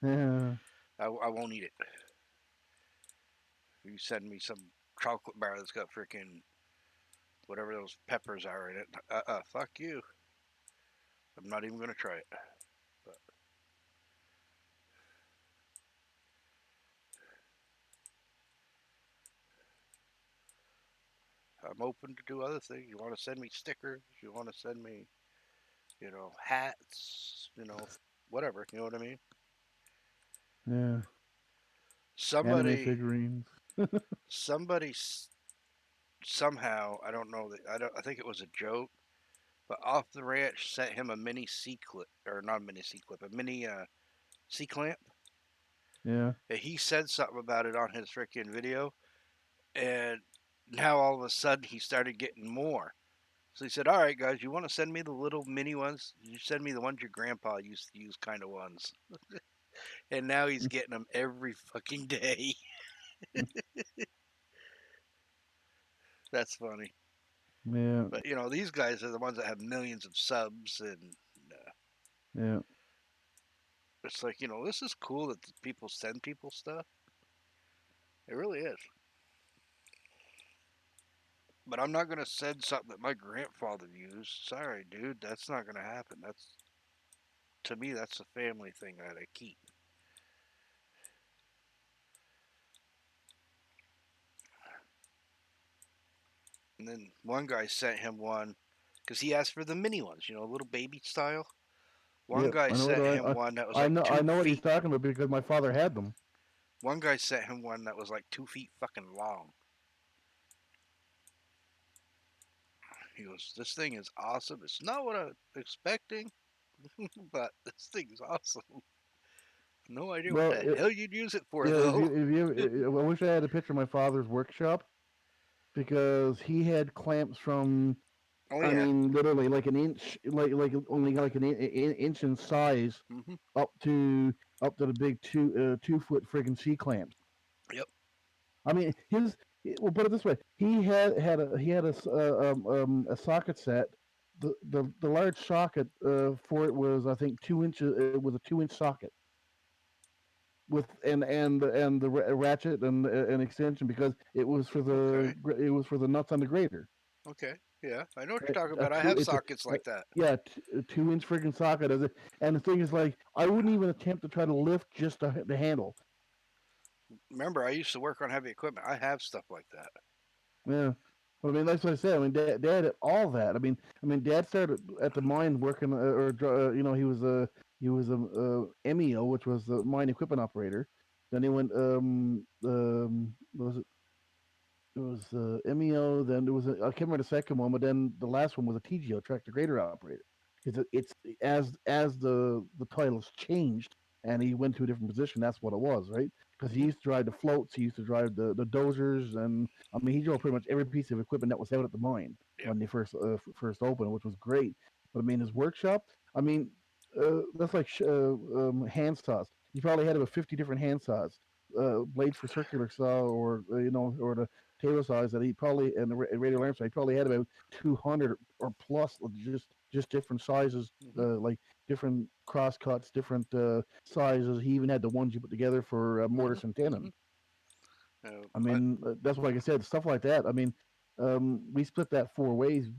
Yeah, I won't eat it. You send me some chocolate bar that's got freaking whatever those peppers are in it. Fuck you. I'm not even gonna try it. But I'm open to do other things. You want to send me stickers? You want to send me, hats? Whatever. You know what I mean? yeah. Anime Somebody, figurines. somebody somehow I don't know that I think it was a joke, but off the ranch sent him a mini C clip or not a mini C clip, a mini C clamp. Yeah. And he said something about it on his freaking video, and now all of a sudden he started getting more. So he said, "All right, guys, you want to send me the little mini ones? You send me the ones your grandpa used to use, kind of ones." And now he's getting them every fucking day. That's funny. Yeah. But these guys are the ones that have millions of subs, and uh, Yeah. it's like this is cool that people send people stuff. It really is. But I'm not gonna send something that my grandfather used. Sorry, dude, that's not gonna happen. That's to me, that's a family thing that I keep. And then one guy sent him one because he asked for the mini ones, little baby style. One Yep. guy I know what sent him one that was like I two know what he's feet. talking about because my father had them. One guy sent him one that was like 2 feet fucking long. He goes, "This thing is awesome. It's not what I'm expecting, but this thing is awesome. No idea what Well, the hell you'd use it for, yeah. though." If you, I wish I had a picture of my father's workshop because he had clamps from. Oh I yeah. mean, literally like an inch, like only like an inch in size, Hmm. up to the big 2 foot friggin' C clamps. Yep. I mean, his. Well, put it this way: he had a socket set. The large socket for it was, I think, 2 inches. It was a 2 inch socket with and the ratchet and extension because Okay. it was for the nuts on the grater. Okay. Yeah, I know what Right? you're talking A about. I two have it's sockets like that. yeah, a 2 inch friggin' socket as it. And the thing is, like, I wouldn't even attempt to try to lift just the handle. Remember, I used to work on heavy equipment. I have stuff like that. Yeah. But I mean, that's what I said. I mean, Dad had all that. Dad started at the mine working, he was a MEO, which was the mine equipment operator. Then he went, was it was MEO. Then there was I can't remember the second one, but then the last one was a TGO, tractor grader operator. Because it's as the titles changed and he went to a different position. That's what it was, right? Because he Hmm. used to drive the floats, he used to drive the dozers, and I mean he drove pretty much every piece of equipment that was out at the mine Yep. when they first opened, which was great. But I mean his workshop, I mean that's like hand saws. He probably had about 50 different hand saws, blades for circular saw or or the table saws that he probably and the radial arm saw. He probably had about 200 or plus of just different sizes, Hmm. like different cross cuts, different sizes. He even had the ones you put together for Hmm. mortise and Hmm. tenon. I mean, that's why, like I said, stuff like that. I mean, we split that 4 ways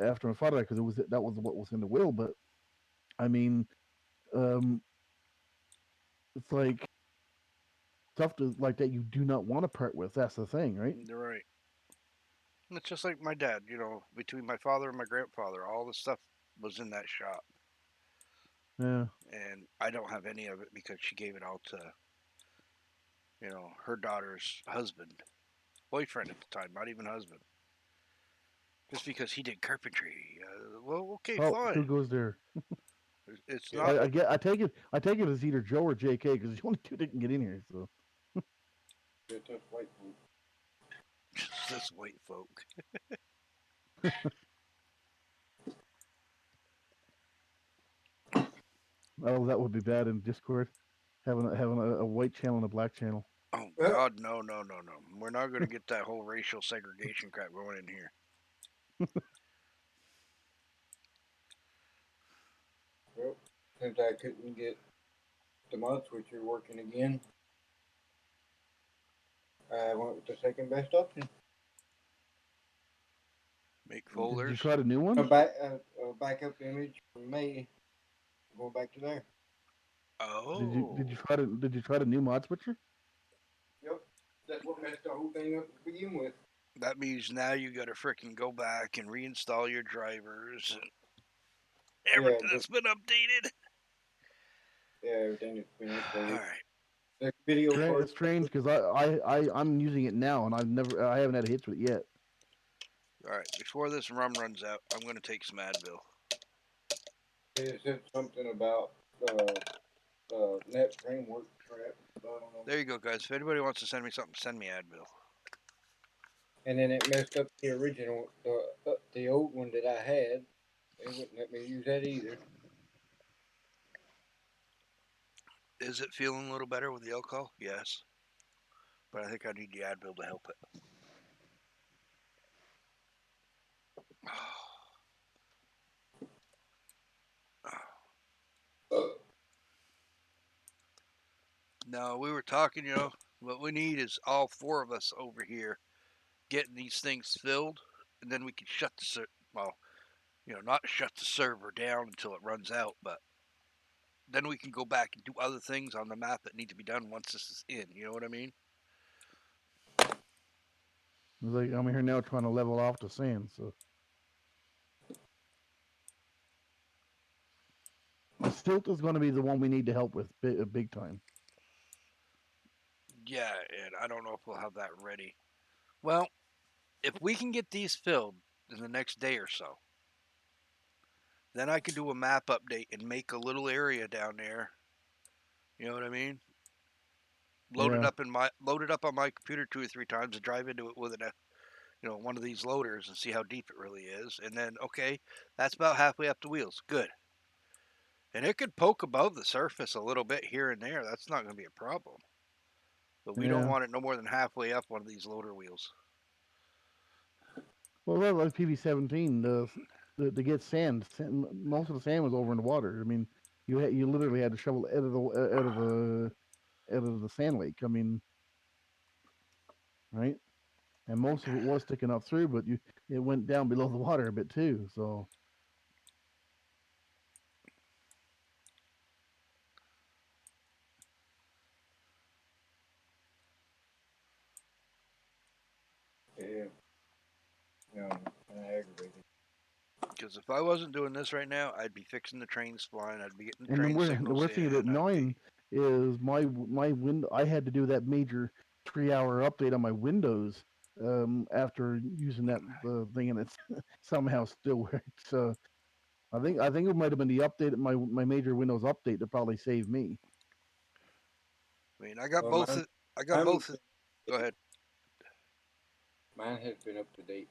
after my father died because that was what was in the will. But I mean, um, it's like stuff like that you do not want to part with. That's the thing, right? you're right. It's just like my dad. Between my father and my grandfather, all the stuff was in that shop, Yeah. and I don't have any of it because she gave it all to her daughter's husband, boyfriend at the time, not even husband, just because he did carpentry. Well, okay, Oh, who fine. goes there? It's not I take it as either Joe or JK because the only two that can get in here. So just this white folk. oh, that would be bad in Discord having a white channel and a black channel. Oh God, no, no, no, no. We're not going to get that whole racial segregation crap going in here. Well, since I couldn't get the mod switcher working again, I went with the second best option. Make Did you folders. try the new ones? A backup image from May, going back to there. Oh, Did you try the new mod switcher? Yep, that's what messed the whole thing up to begin with. that means now you got to fricking go back and reinstall your drivers and Yeah, everything that's been updated. everything that's been All updated. right. The video card. It's strange because I'm using it now and I haven't had a hitch with it yet. All right, before this rum runs out, I'm going to take some Advil. It said something about net framework crap. I don't know. There you go, guys. If anybody wants to send me something, send me Advil. And then it messed up the original, the old one that I had. They wouldn't let me use that either. Is it feeling a little better with the alcohol? Yes. But I think I need the Advil to help it. No, we were talking, what we need is all four of us over here getting these things filled, and then we can shut the not shut the server down until it runs out, but then we can go back and do other things on the map that need to be done once this is in. You know what I mean? It's like I'm here now trying to level off the sand. So the stilt is going to be the one we need to help with big time. Yeah, and I don't know if we'll have that ready. Well, if we can get these filled in the next day or so, then I can do a map update and make a little area down there. You know what I mean? Yeah. Load it up on my computer 2 or 3 times and drive into it with one of these loaders and see how deep it really is. And then, okay, that's about halfway up the wheels. Good. And it could poke above the surface a little bit here and there. That's not going to be a problem. But we don't Yeah. want it no more than halfway up one of these loader wheels. Well, that like PV-17 to get sand. Most of the sand was over in the water. I mean, you literally had to shovel out of the sand lake. I mean, right? And most of it was sticking up through, but it went down below the water a bit too. So Yeah, no, kind of aggravated. Because if I wasn't doing this right now, I'd be fixing the trains flying. I'd be getting the and train the signals worst thing about in. I'd be mine is my window. I had to do that major 3 hour update on my Windows after using that thing, and it's somehow still worked. So I think it might have been the update, my major Windows update that probably saved me. I mean, I got Well, both. mine, I got mine, both. Go ahead. mine has been up to date.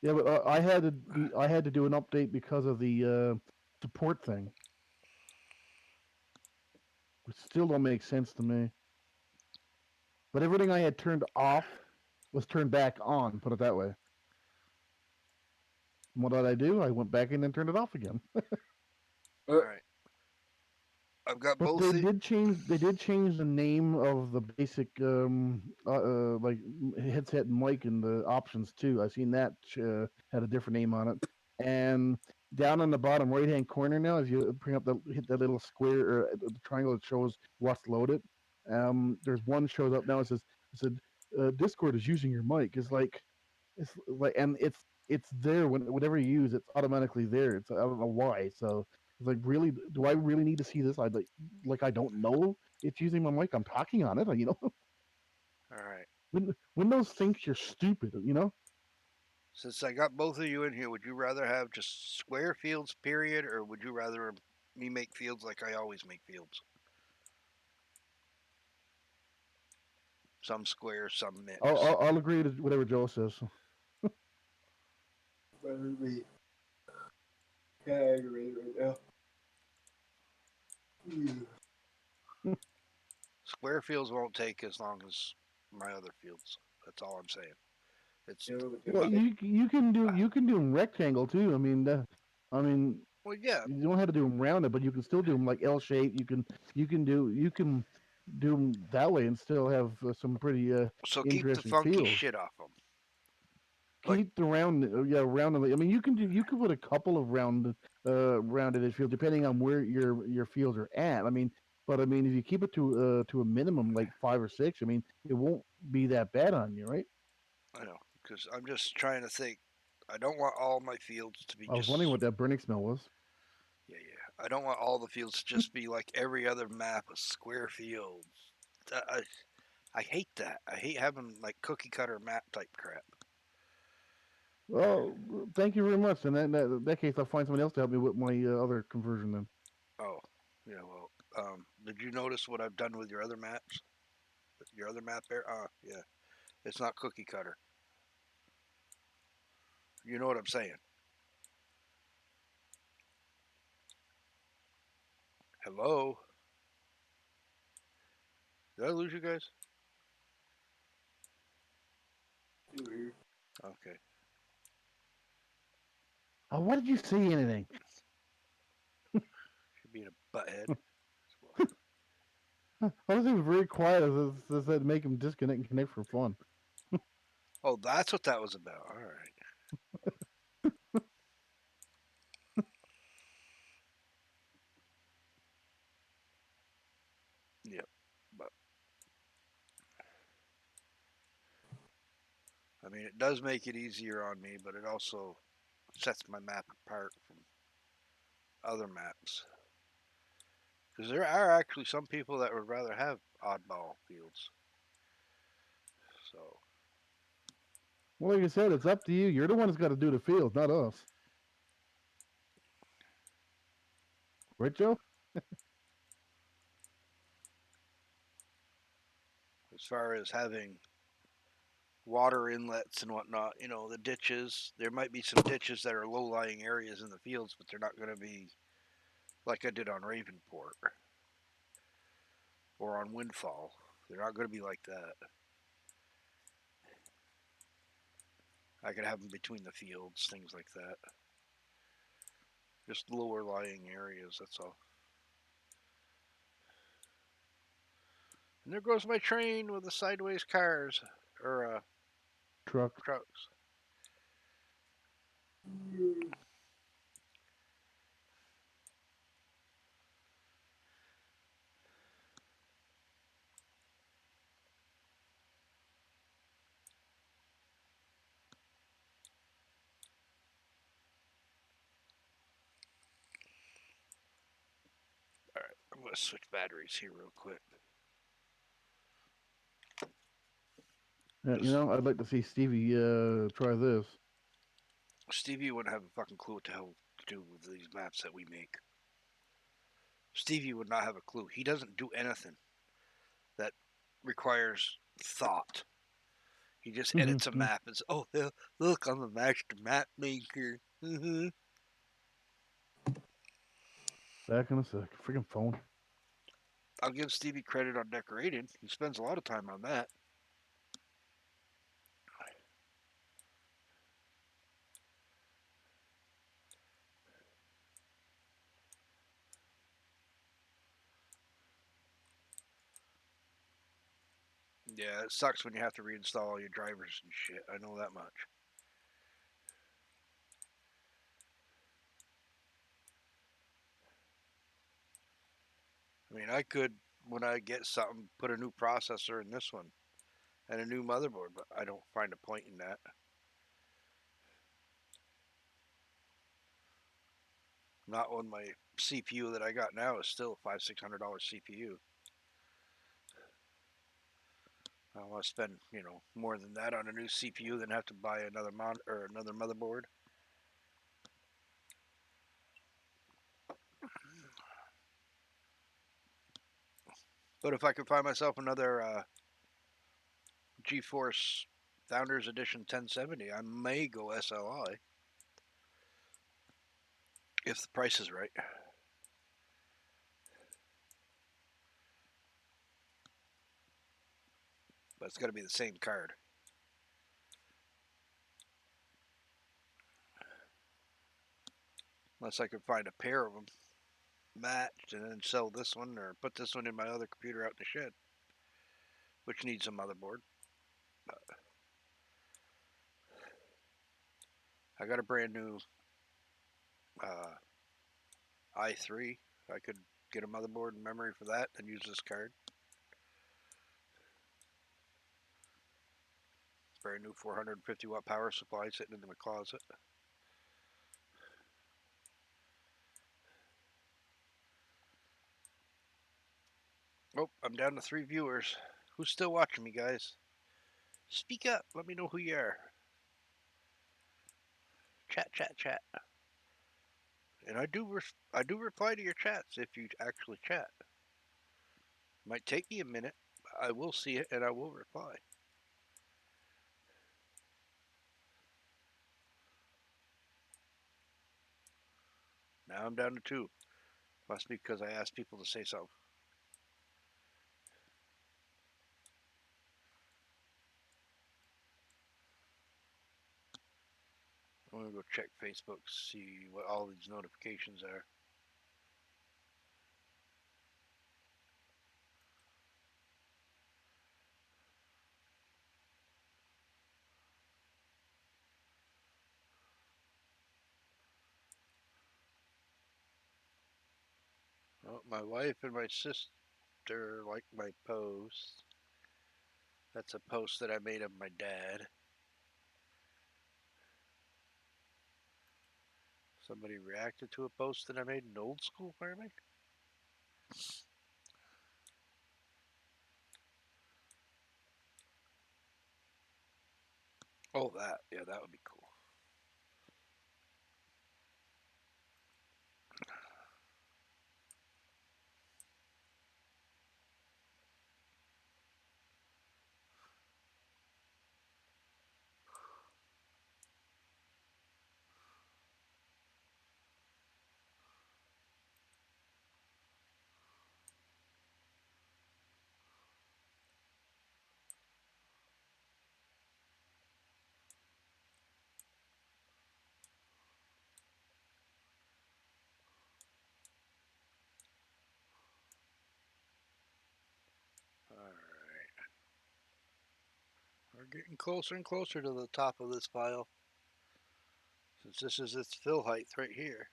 Yeah, but I had to do an update because of the support thing, which still don't make sense to me. But everything I had turned off was turned back on. Put it that way. And what did I do? I went back in and turned it off again. All right. I've got But both. they did change the name of the basic like headset and mic and the options too. I seen that had a different name on it. And down on the bottom right hand corner now, if you bring up the hit that little square or the triangle that shows what's loaded, there's one shows up now. It said Discord is using your mic. It's like, and it's there whenever you use, it's automatically there. It's I don't know why. So it's like, really, do I really need to see this? I like I don't know it's using my mic. I'm talking on it. All right. When Windows thinks you're stupid. Since I got both of you in here, would you rather have just square fields, period, or would you rather me make fields like I always make fields? Some square, some mix. I'll agree to whatever Joe says. Better be kind of aggravated right now. Square fields won't take as long as my other fields. That's all I'm saying. It's You know, with them Well, same, you can do them rectangle too. I mean, well, yeah. you don't have to do them rounded, but you can still do them like L shape. You can do them that way and still have some pretty So keep the interesting funky feels. shit off them. Like, Keep the round, yeah, rounded. I mean, you can put a couple of rounded fields depending on where your fields are at. But I mean, if you keep it to a minimum like 5 or 6, I mean, it won't be that bad on you, right? I know, because I'm just trying to think. I don't want all my fields to be I was wondering just. what that burning smell was. Yeah, yeah. I don't want all the fields to just be like every other map, a square field. I hate that. I hate having like cookie cutter map type crap. Well, thank you very much. In that case, I'll find somebody else to help me with my other conversion then. Oh, yeah. Well, did you notice what I've done with your other maps? Your other map there? Yeah. It's not cookie cutter. You know what I'm saying? Hello? Did I lose you guys? Okay. Oh, why did you say anything? Should be in a butthead. I was even very quiet as that make him disconnect and connect for fun. Oh, that's what that was about. All right. Yep. But I mean, it does make it easier on me, but it also sets my map apart from other maps. Because there are actually some people that would rather have oddball fields. So, Well, like I said, it's up to you. You're the one that's got to do the field, not us. Right, Joe? as far as having water inlets and whatnot, the ditches, there might be some ditches that are low lying areas in the fields, but they're not going to be like I did on Ravenport or on Windfall. They're not going to be like that. I could have them between the fields, things like that. Just lower lying areas, that's all. And there goes my train with the sideways cars or Truck. trucks. All right, I'm going to switch batteries here real quick. Yeah, Just I'd like to see Stevie try this. Stevie wouldn't have a fucking clue what the hell to do with these maps that we make. Stevie would not have a clue. He doesn't do anything that requires thought. He just edits a map and says, "Oh, look, I'm a master map maker." Back in a sec. Freaking phone. I'll give Stevie credit on decorating. He spends a lot of time on that. Yeah, it sucks when you have to reinstall all your drivers and shit. I know that much. I mean, I could, when I get something, put a new processor in this one and a new motherboard, but I don't find a point in that. Not when my CPU that I got now is still a $500-600 CPU. I don't want to spend, more than that on a new CPU than have to buy another or another motherboard. But if I could find myself another GeForce Founders Edition 1070, I may go SLI if the price is right. But it's got to be the same card. Unless I could find a pair of them matched and then sell this one or put this one in my other computer out in the shed, which needs a motherboard. But I got a brand new uh, i3. I could get a motherboard and memory for that and use this card. Brand new 450-watt power supply sitting in my closet. Oh, I'm down to 3 viewers. Who's still watching me, guys? Speak up. Let me know who you are. chat, chat, chat, and I do reply to your chats if you actually chat. Might take me a minute. But I will see it and I will reply. Now I'm down to two. Must be because I asked people to say something. I'm gonna go check Facebook, see what all these notifications are. Oh, my wife and my sister like my post. That's a post that I made of my dad. Somebody reacted to a post that I made in old school farming. Oh, that. Yeah, that would be cool. All right. We're getting closer and closer to the top of this file. Since this is its fill height right here.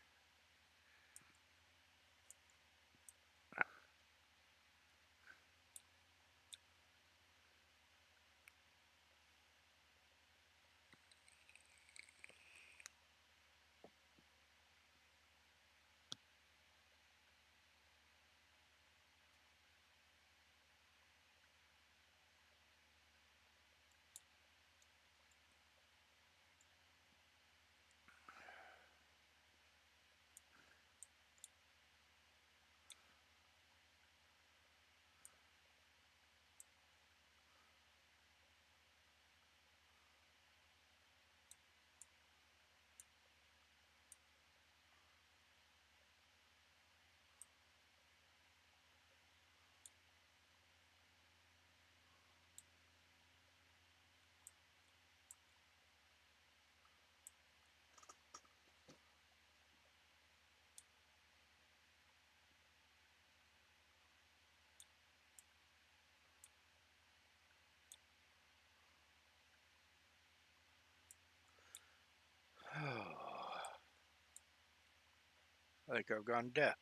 I think I've gone deaf.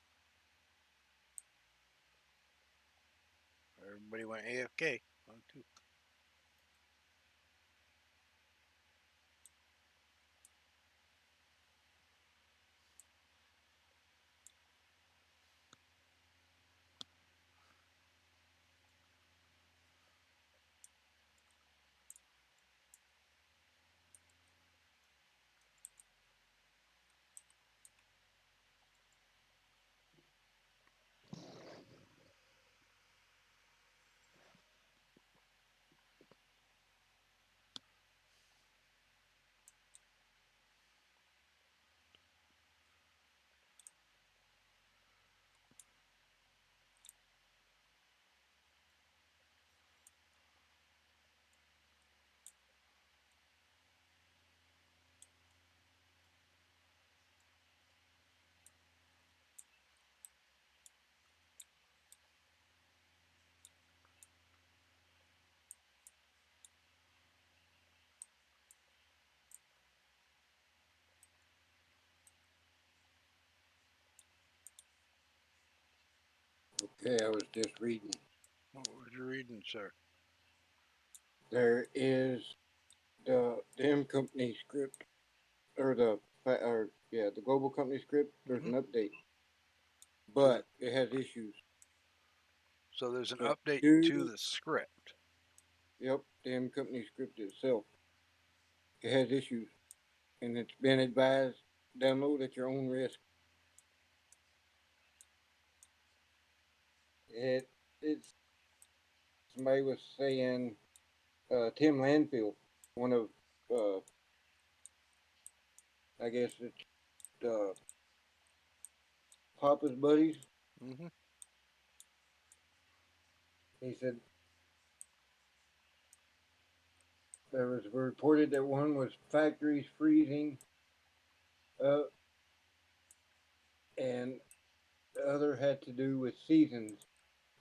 Everybody went AFK. One, two. Okay, I was just reading. What was you reading, sir? There is the M company script or the global company script. There's Mm-hmm. an update, So, but it has issues. so there's an But update to do the script. yep, the M company script itself, it has issues. and it's been advised download at your own risk. It's somebody was saying Tim Landfill, one of uh, I guess it's Papa's buddies. Hmm. He said there was reported that one was factories freezing up, and the other had to do with seasons.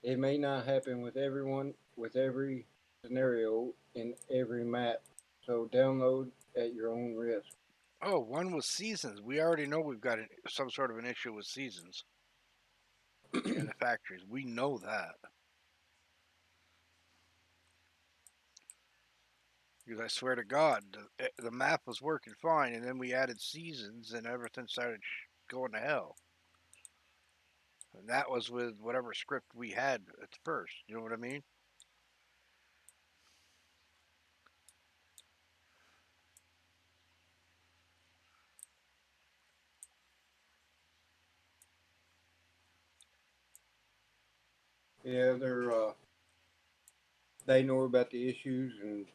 It may not happen with everyone, with every scenario in every map. So download at your own risk. Oh, one was seasons. We already know we've got some sort of an issue with seasons in the factories. We know that because I swear to God, the map was working fine, and then we added seasons, and everything started going to hell. And that was with whatever script we had at first. You know what I mean? Yeah, they know about the issues, and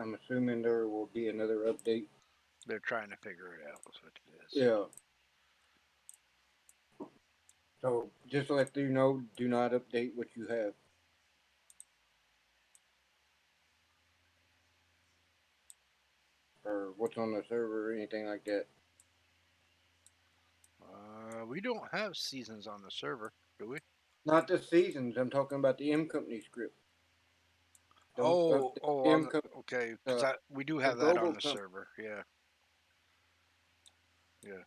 I'm assuming there will be another update. They're trying to figure it out. That's what it is. Yeah. So just to let you know, do not update what you have or what's on the server or anything like that. We don't have seasons on the server, do we? Not the seasons. I'm talking about the M Company script. Don't Oh, update oh, M on Company. okay, because we do The have that on global the company. server. Yeah, yeah.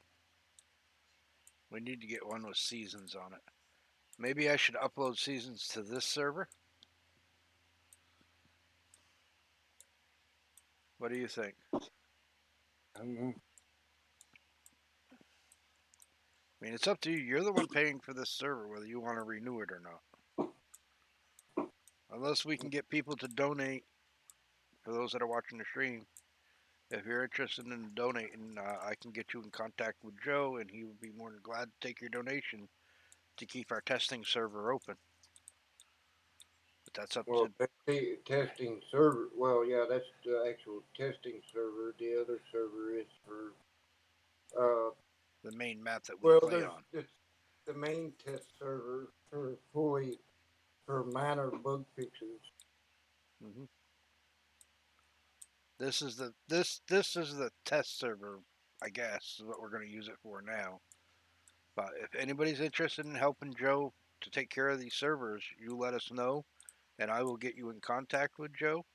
We need to get one with seasons on it. Maybe I should upload seasons to this server. What do you think? I don't know. I mean, it's up to you. You're the one paying for this server, whether you want to renew it or not. Unless we can get people to donate, for those that are watching the stream, if you're interested in donating, I can get you in contact with Joe, and he would be more than glad to take your donation to keep our testing server open. But that's up Well, to testing server. Well, yeah, that's the actual testing server. The other server is for. Uh, the main map that we well, play there's on. it's the main test server for fully for minor bug fixes. Hmm. This is the test server, I guess, is what we're going to use it for now. But if anybody's interested in helping Joe to take care of these servers, you let us know, and I will get you in contact with Joe.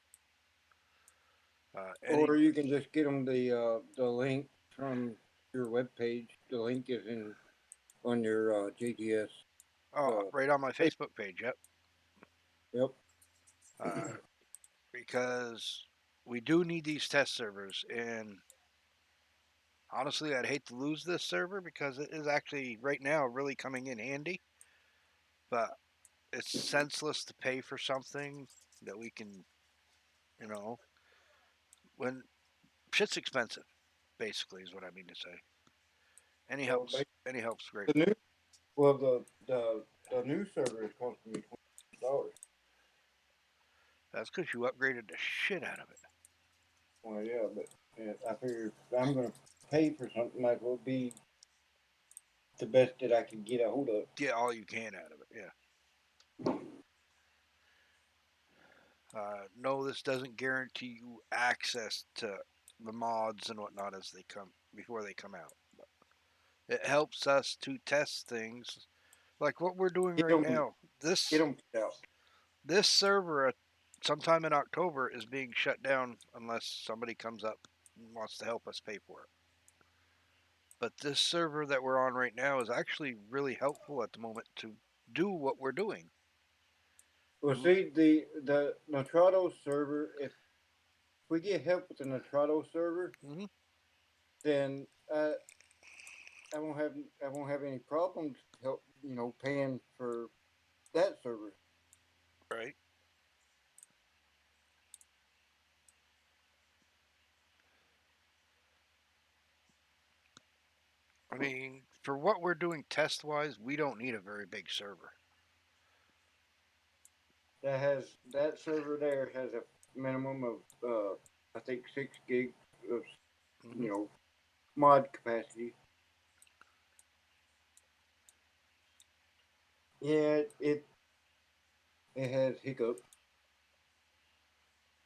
Any Or you can just get them the link from your web page. The link is in on your JGS. Uh, right on my Facebook page, yep. yep. Uh, because we do need these test servers, and honestly, I'd hate to lose this server because it is actually right now really coming in handy. But it's senseless to pay for something that we can, you know, when shit's expensive. Basically, is what I mean to say. Any Well, helps, any help's the grateful. new well the new server is costing me $20. That's because you upgraded the shit out of it. Well, yeah, but I figure if I'm going to pay for something, might as well be the best that I could get a hold of. Get all you can out of it. Yeah. No, this doesn't guarantee you access to the mods and whatnot as they come before they come out. But it helps us to test things like what we're doing Get right them, now. get This them put out. this server sometime in October is being shut down unless somebody comes up and wants to help us pay for it. But this server that we're on right now is actually really helpful at the moment to do what we're doing. Well, see the Nitrado server. If we get help with the Nitrado server, Mm-hmm. then I won't have any problems help paying for that server. Right. I mean, for what we're doing test wise, we don't need a very big server. That server there has a minimum of I think 6 gigs of Hmm. you know mod capacity. Yeah, it has hiccups.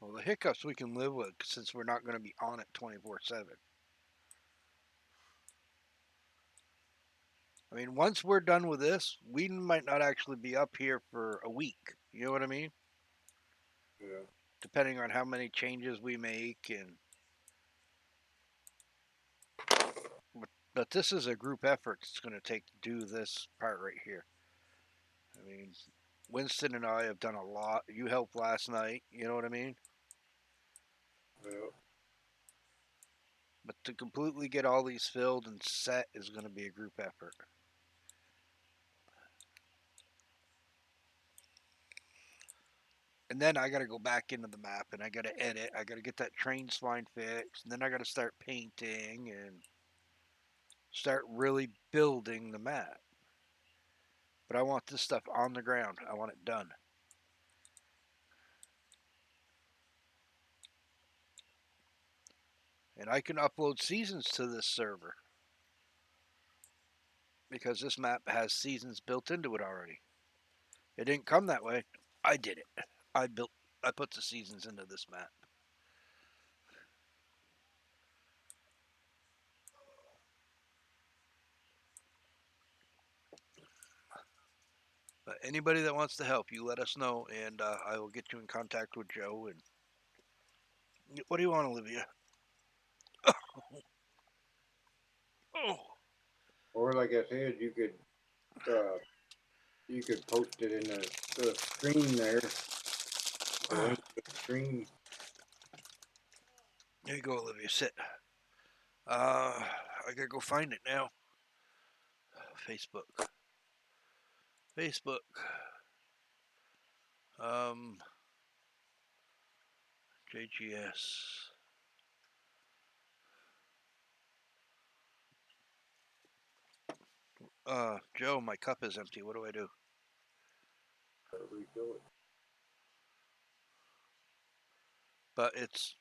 Well, the hiccups we can live with since we're not going to be on it 24/7. I mean, once we're done with this, we might not actually be up here for a week. You know what I mean? Yeah. Depending on how many changes we make, and but this is a group effort. It's going to take to do this part right here. I mean, Winston and I have done a lot. You helped last night. You know what I mean? Yeah. But to completely get all these filled and set is going to be a group effort. And then I got to go back into the map and I got to edit. I got to get that train spine fixed. And then I got to start painting and start really building the map. But I want this stuff on the ground. I want it done. And I can upload seasons to this server because this map has seasons built into it already. It didn't come that way. I did it. I built. I put the seasons into this map. But anybody that wants to help, you let us know, and I will get you in contact with Joe. And what do you want, Olivia? Oh, Or like I said, you could post it in the stream there, the link to the stream. there you go, Olivia. Sit. I gotta go find it now. Facebook. Facebook. Um, JGS. Joe, my cup is empty. What do I do? Refill it. But it's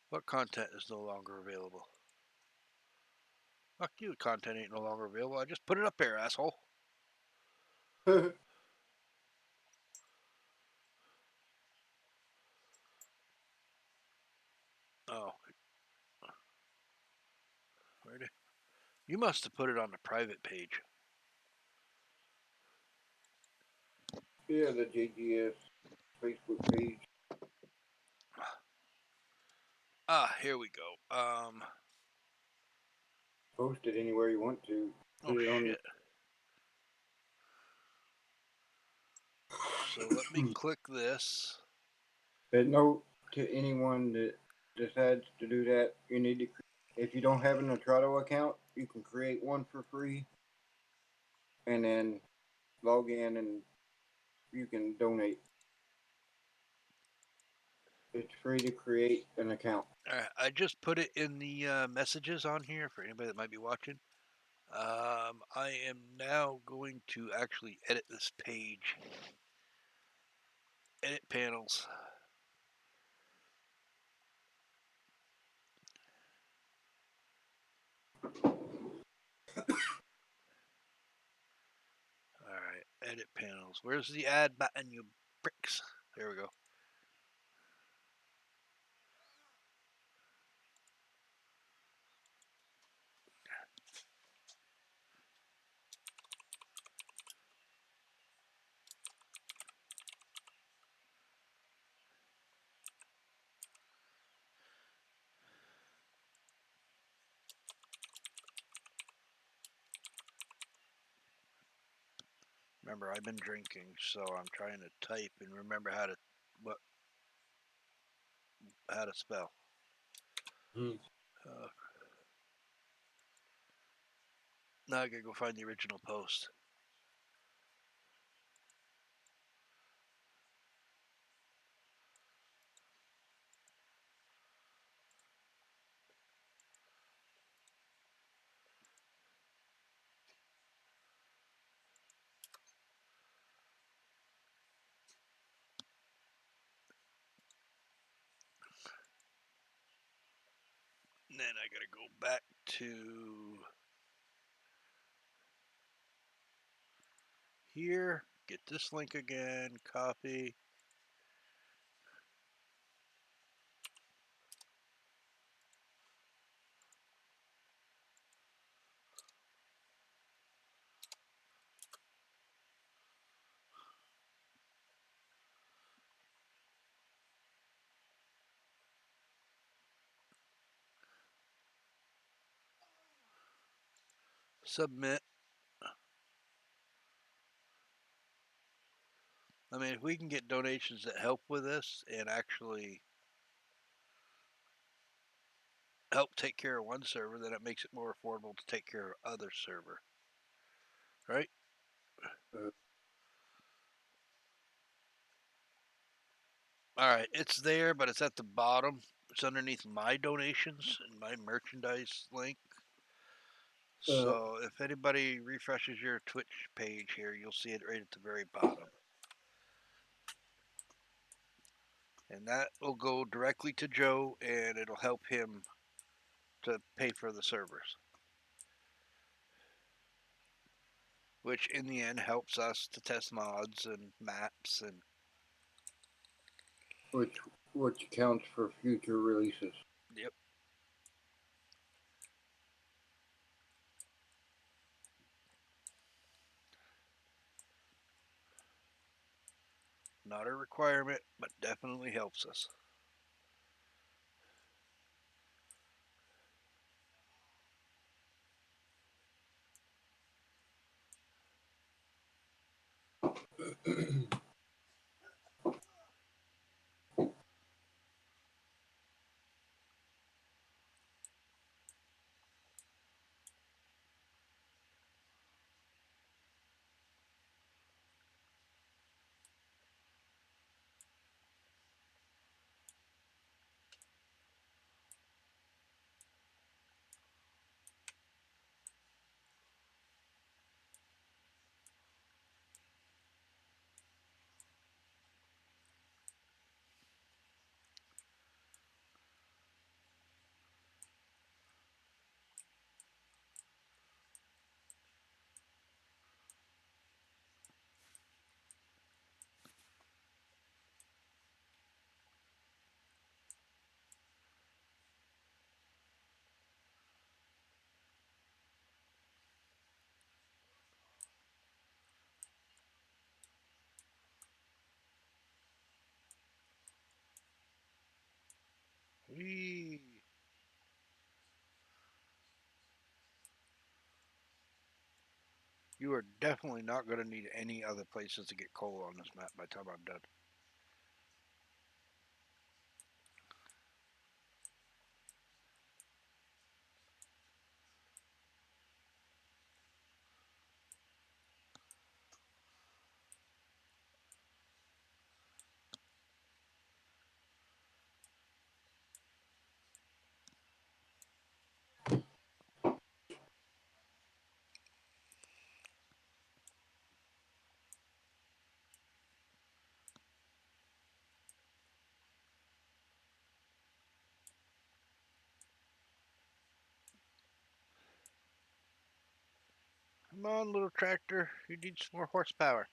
what content is no longer available. Fuck you, content ain't no longer available. I just put it up there, asshole. Oh, where did you must have put it on the private page. Yeah, the JGS Facebook page. Ah, here we go. Post it anywhere you want to. Oh Put it on. shit. So let me click this. But note to anyone that decides to do that, you need to. If you don't have an Atrado account, you can create one for free, and then log in and you can donate. It's free to create an account. I just put it in the messages on here for anybody that might be watching. I am now going to actually edit this page. Edit panels. Alright, edit panels. Where's the add button, you pricks? There we go. Remember, I've been drinking, so I'm trying to type and remember what how to spell. Hmm. Uh, Now I gotta go find the original post. And then I gotta go back to here, get this link again, copy. Submit. I mean, if we can get donations that help with this and actually help take care of one server, then it makes it more affordable to take care of other server, right? Uh, All right, it's there, but it's at the bottom. It's underneath my donations and my merchandise link. uh, So if anybody refreshes your Twitch page here, you'll see it right at the very bottom. And that will go directly to Joe and it'll help him to pay for the servers, which in the end helps us to test mods and maps and which which counts for future releases. yep. Not a requirement, but definitely helps us. Whee! You are definitely not going to need any other places to get coal on this map by the time I'm done. Come on, little tractor. You need some more horsepower.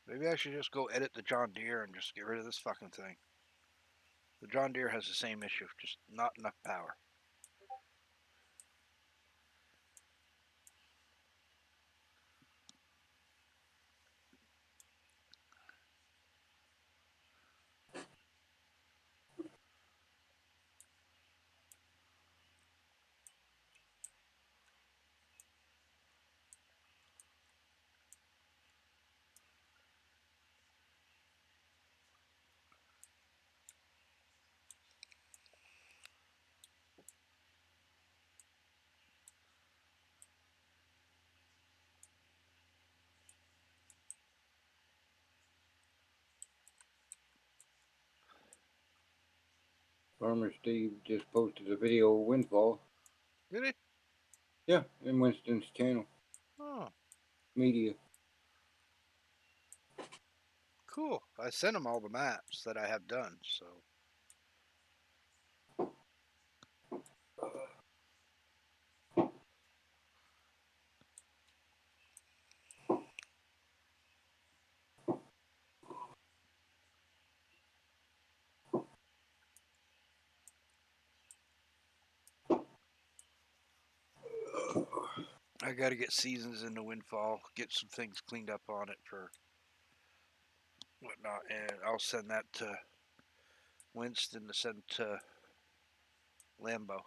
Maybe I should just go edit the John Deere and just get rid of this fucking thing. The John Deere has the same issue, just not enough power. Farmer Steve just posted a video of windfall. Did it? Yeah, in Winston's channel, Oh, media. cool. I sent him all the maps that I have done, so I got to get seasons in the windfall, get some things cleaned up on it for whatnot, and I'll send that to Winston to send to Lambo.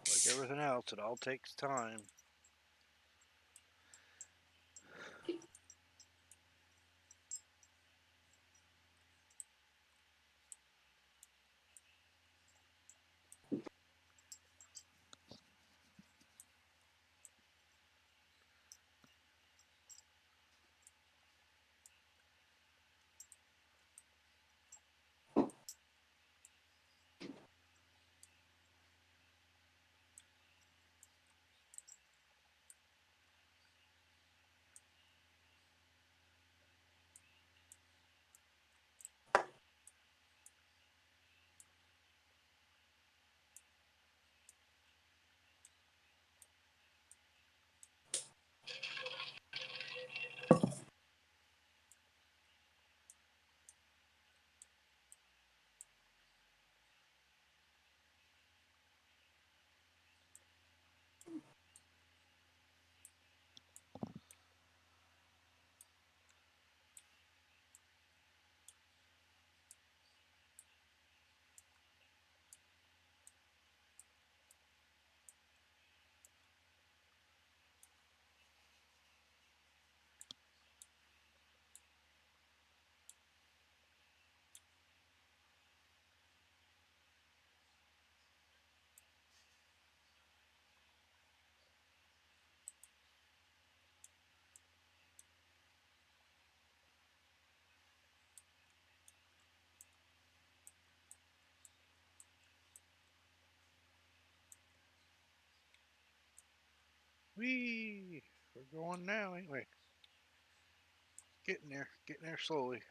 Like everything else, it all takes time. Whee! We're going now, anyway. Getting there slowly.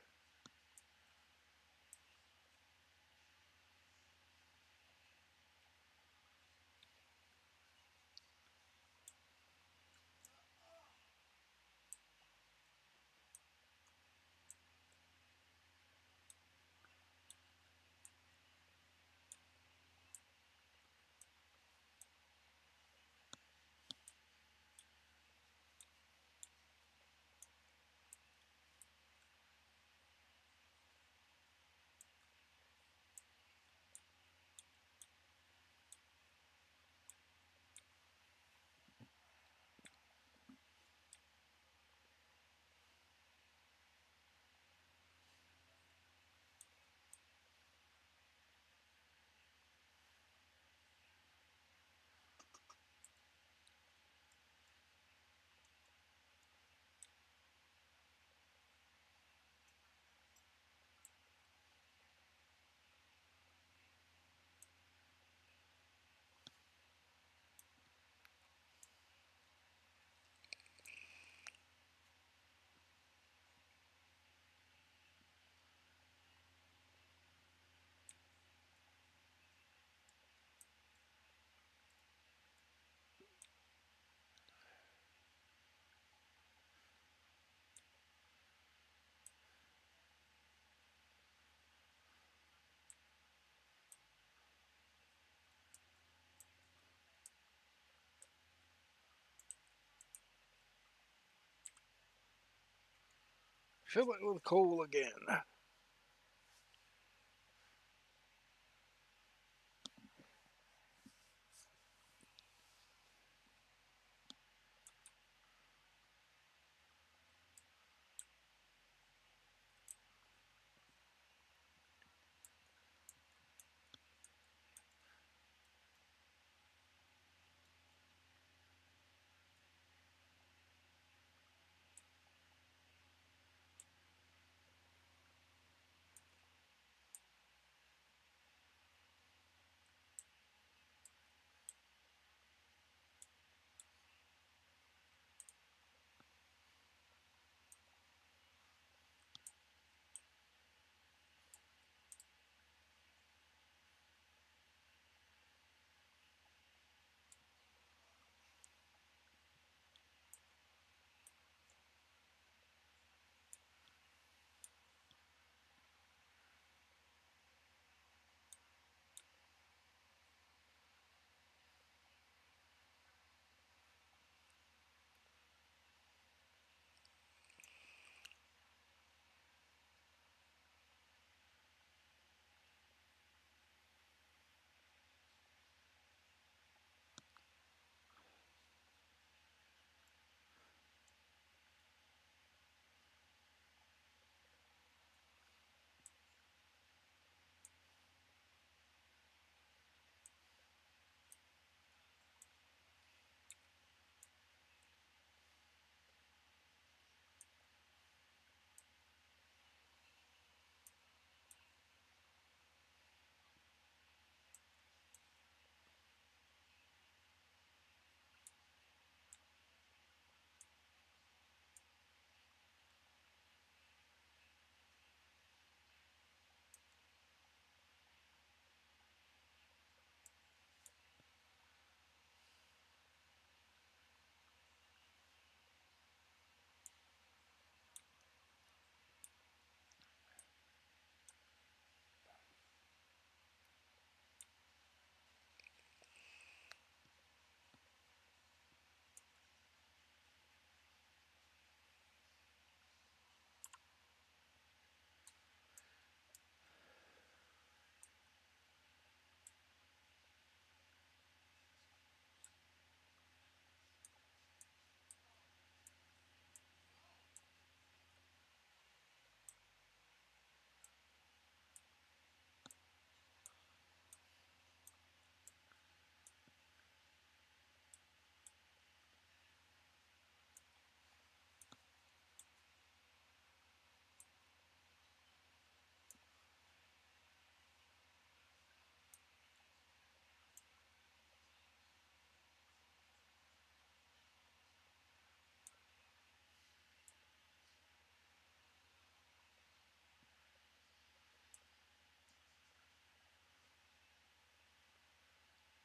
Fill it with coal again.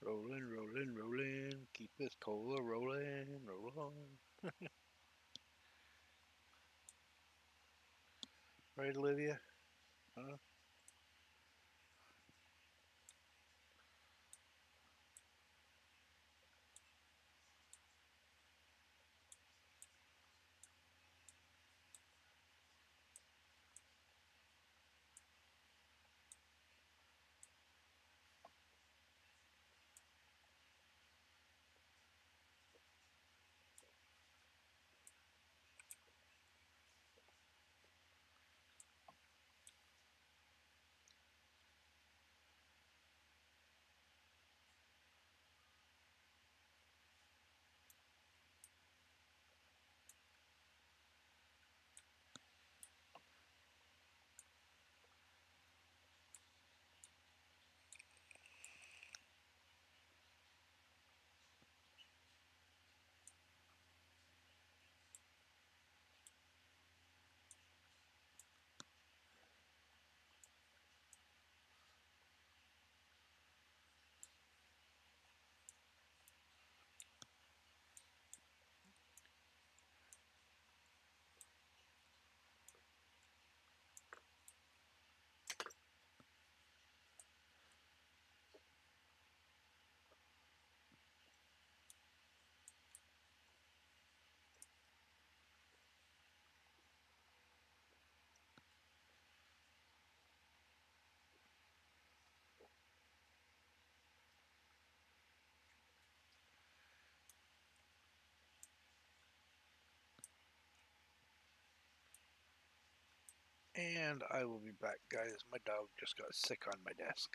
Rolling, rolling, rolling. Keep this cola rolling, roll on. Right, Olivia? Huh? And I will be back, guys. My dog just got sick on my desk.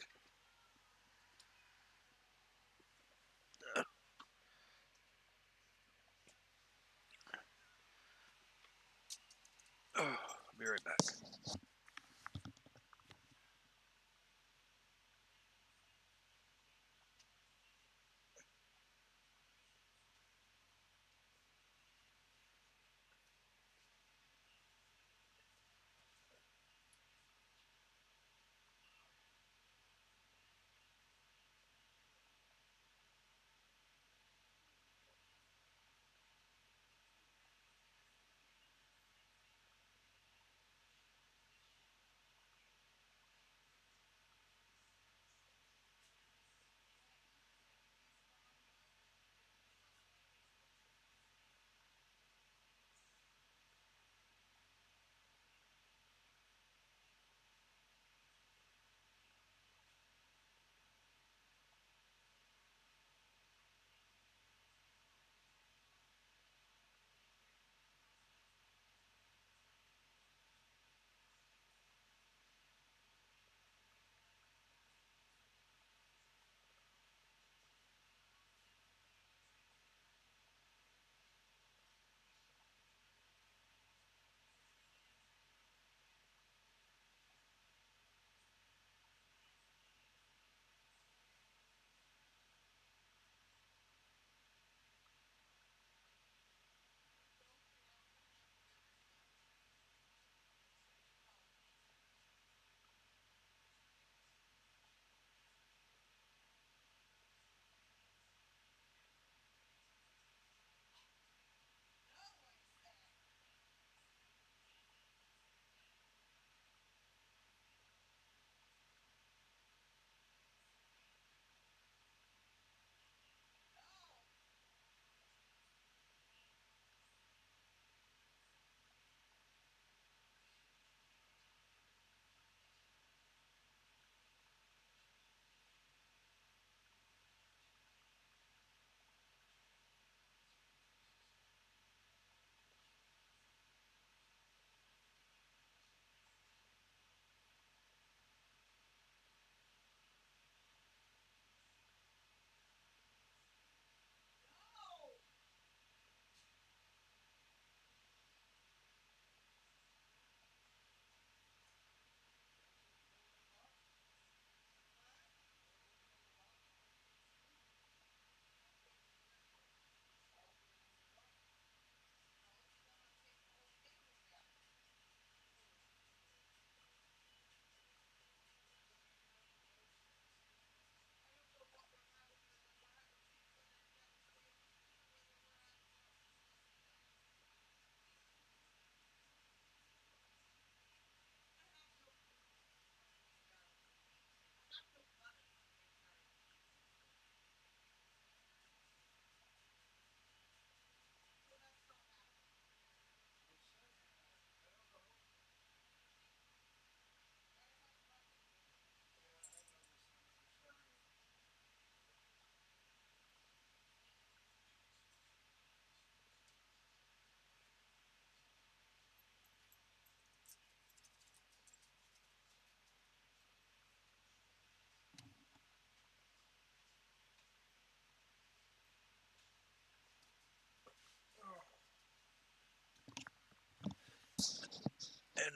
I'll be right back.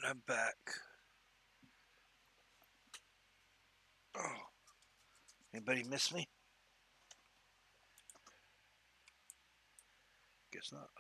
I'm back. Oh, anybody miss me? Guess not.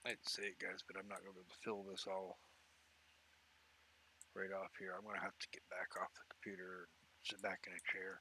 I'd say it, guys, but I'm not going to be able to fill this all right off here. I'm going to have to get back off the computer and sit back in a chair.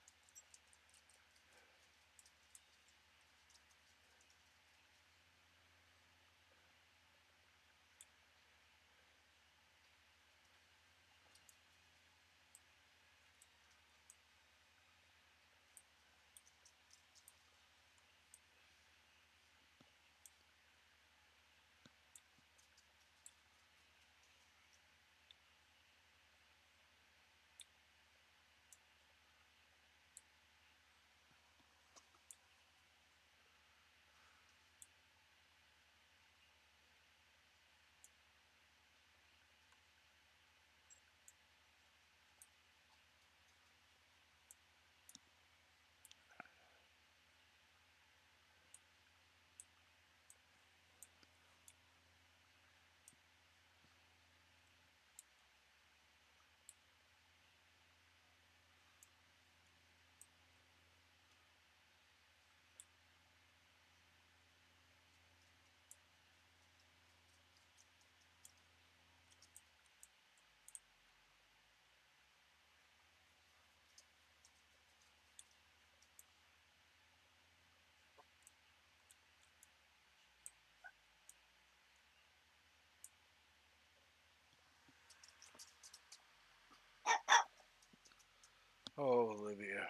Oh, Olivia.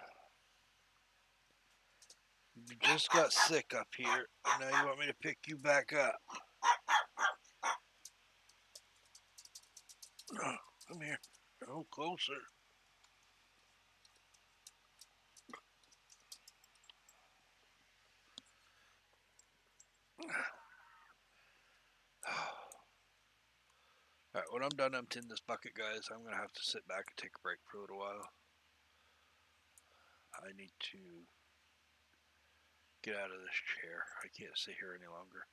You just got sick up here, and now you want me to pick you back up. Oh, come here. Oh, closer. Alright, when I'm done emptying this bucket, guys, I'm going to have to sit back and take a break for a little while. I need to get out of this chair. I can't sit here any longer.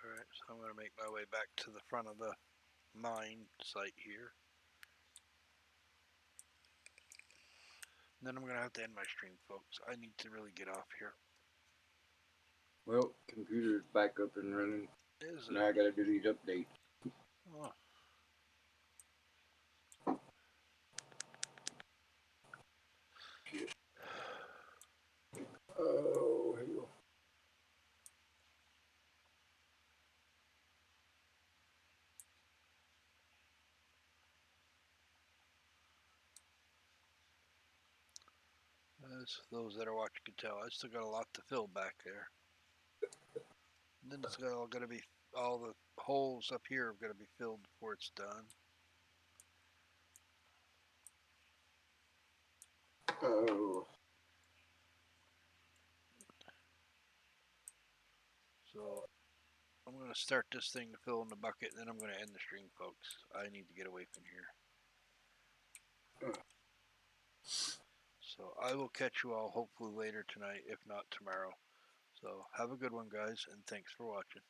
Alright, so I'm going to make my way back to the front of the mine site here. And then I'm going to have to end my stream, folks. I need to really get off here. Well, computer's back up and running. Is Now I it? gotta do these updates. Oh. Oh, hell. As those that are watching can tell, I still got a lot to fill back there. And then it's got to be all the holes up here have got to be filled before it's done. Oh. So I'm going to start this thing to fill in the bucket, and then I'm going to end the stream, folks. I need to get away from here. So I will catch you all hopefully later tonight, if not tomorrow. So have a good one, guys, and thanks for watching.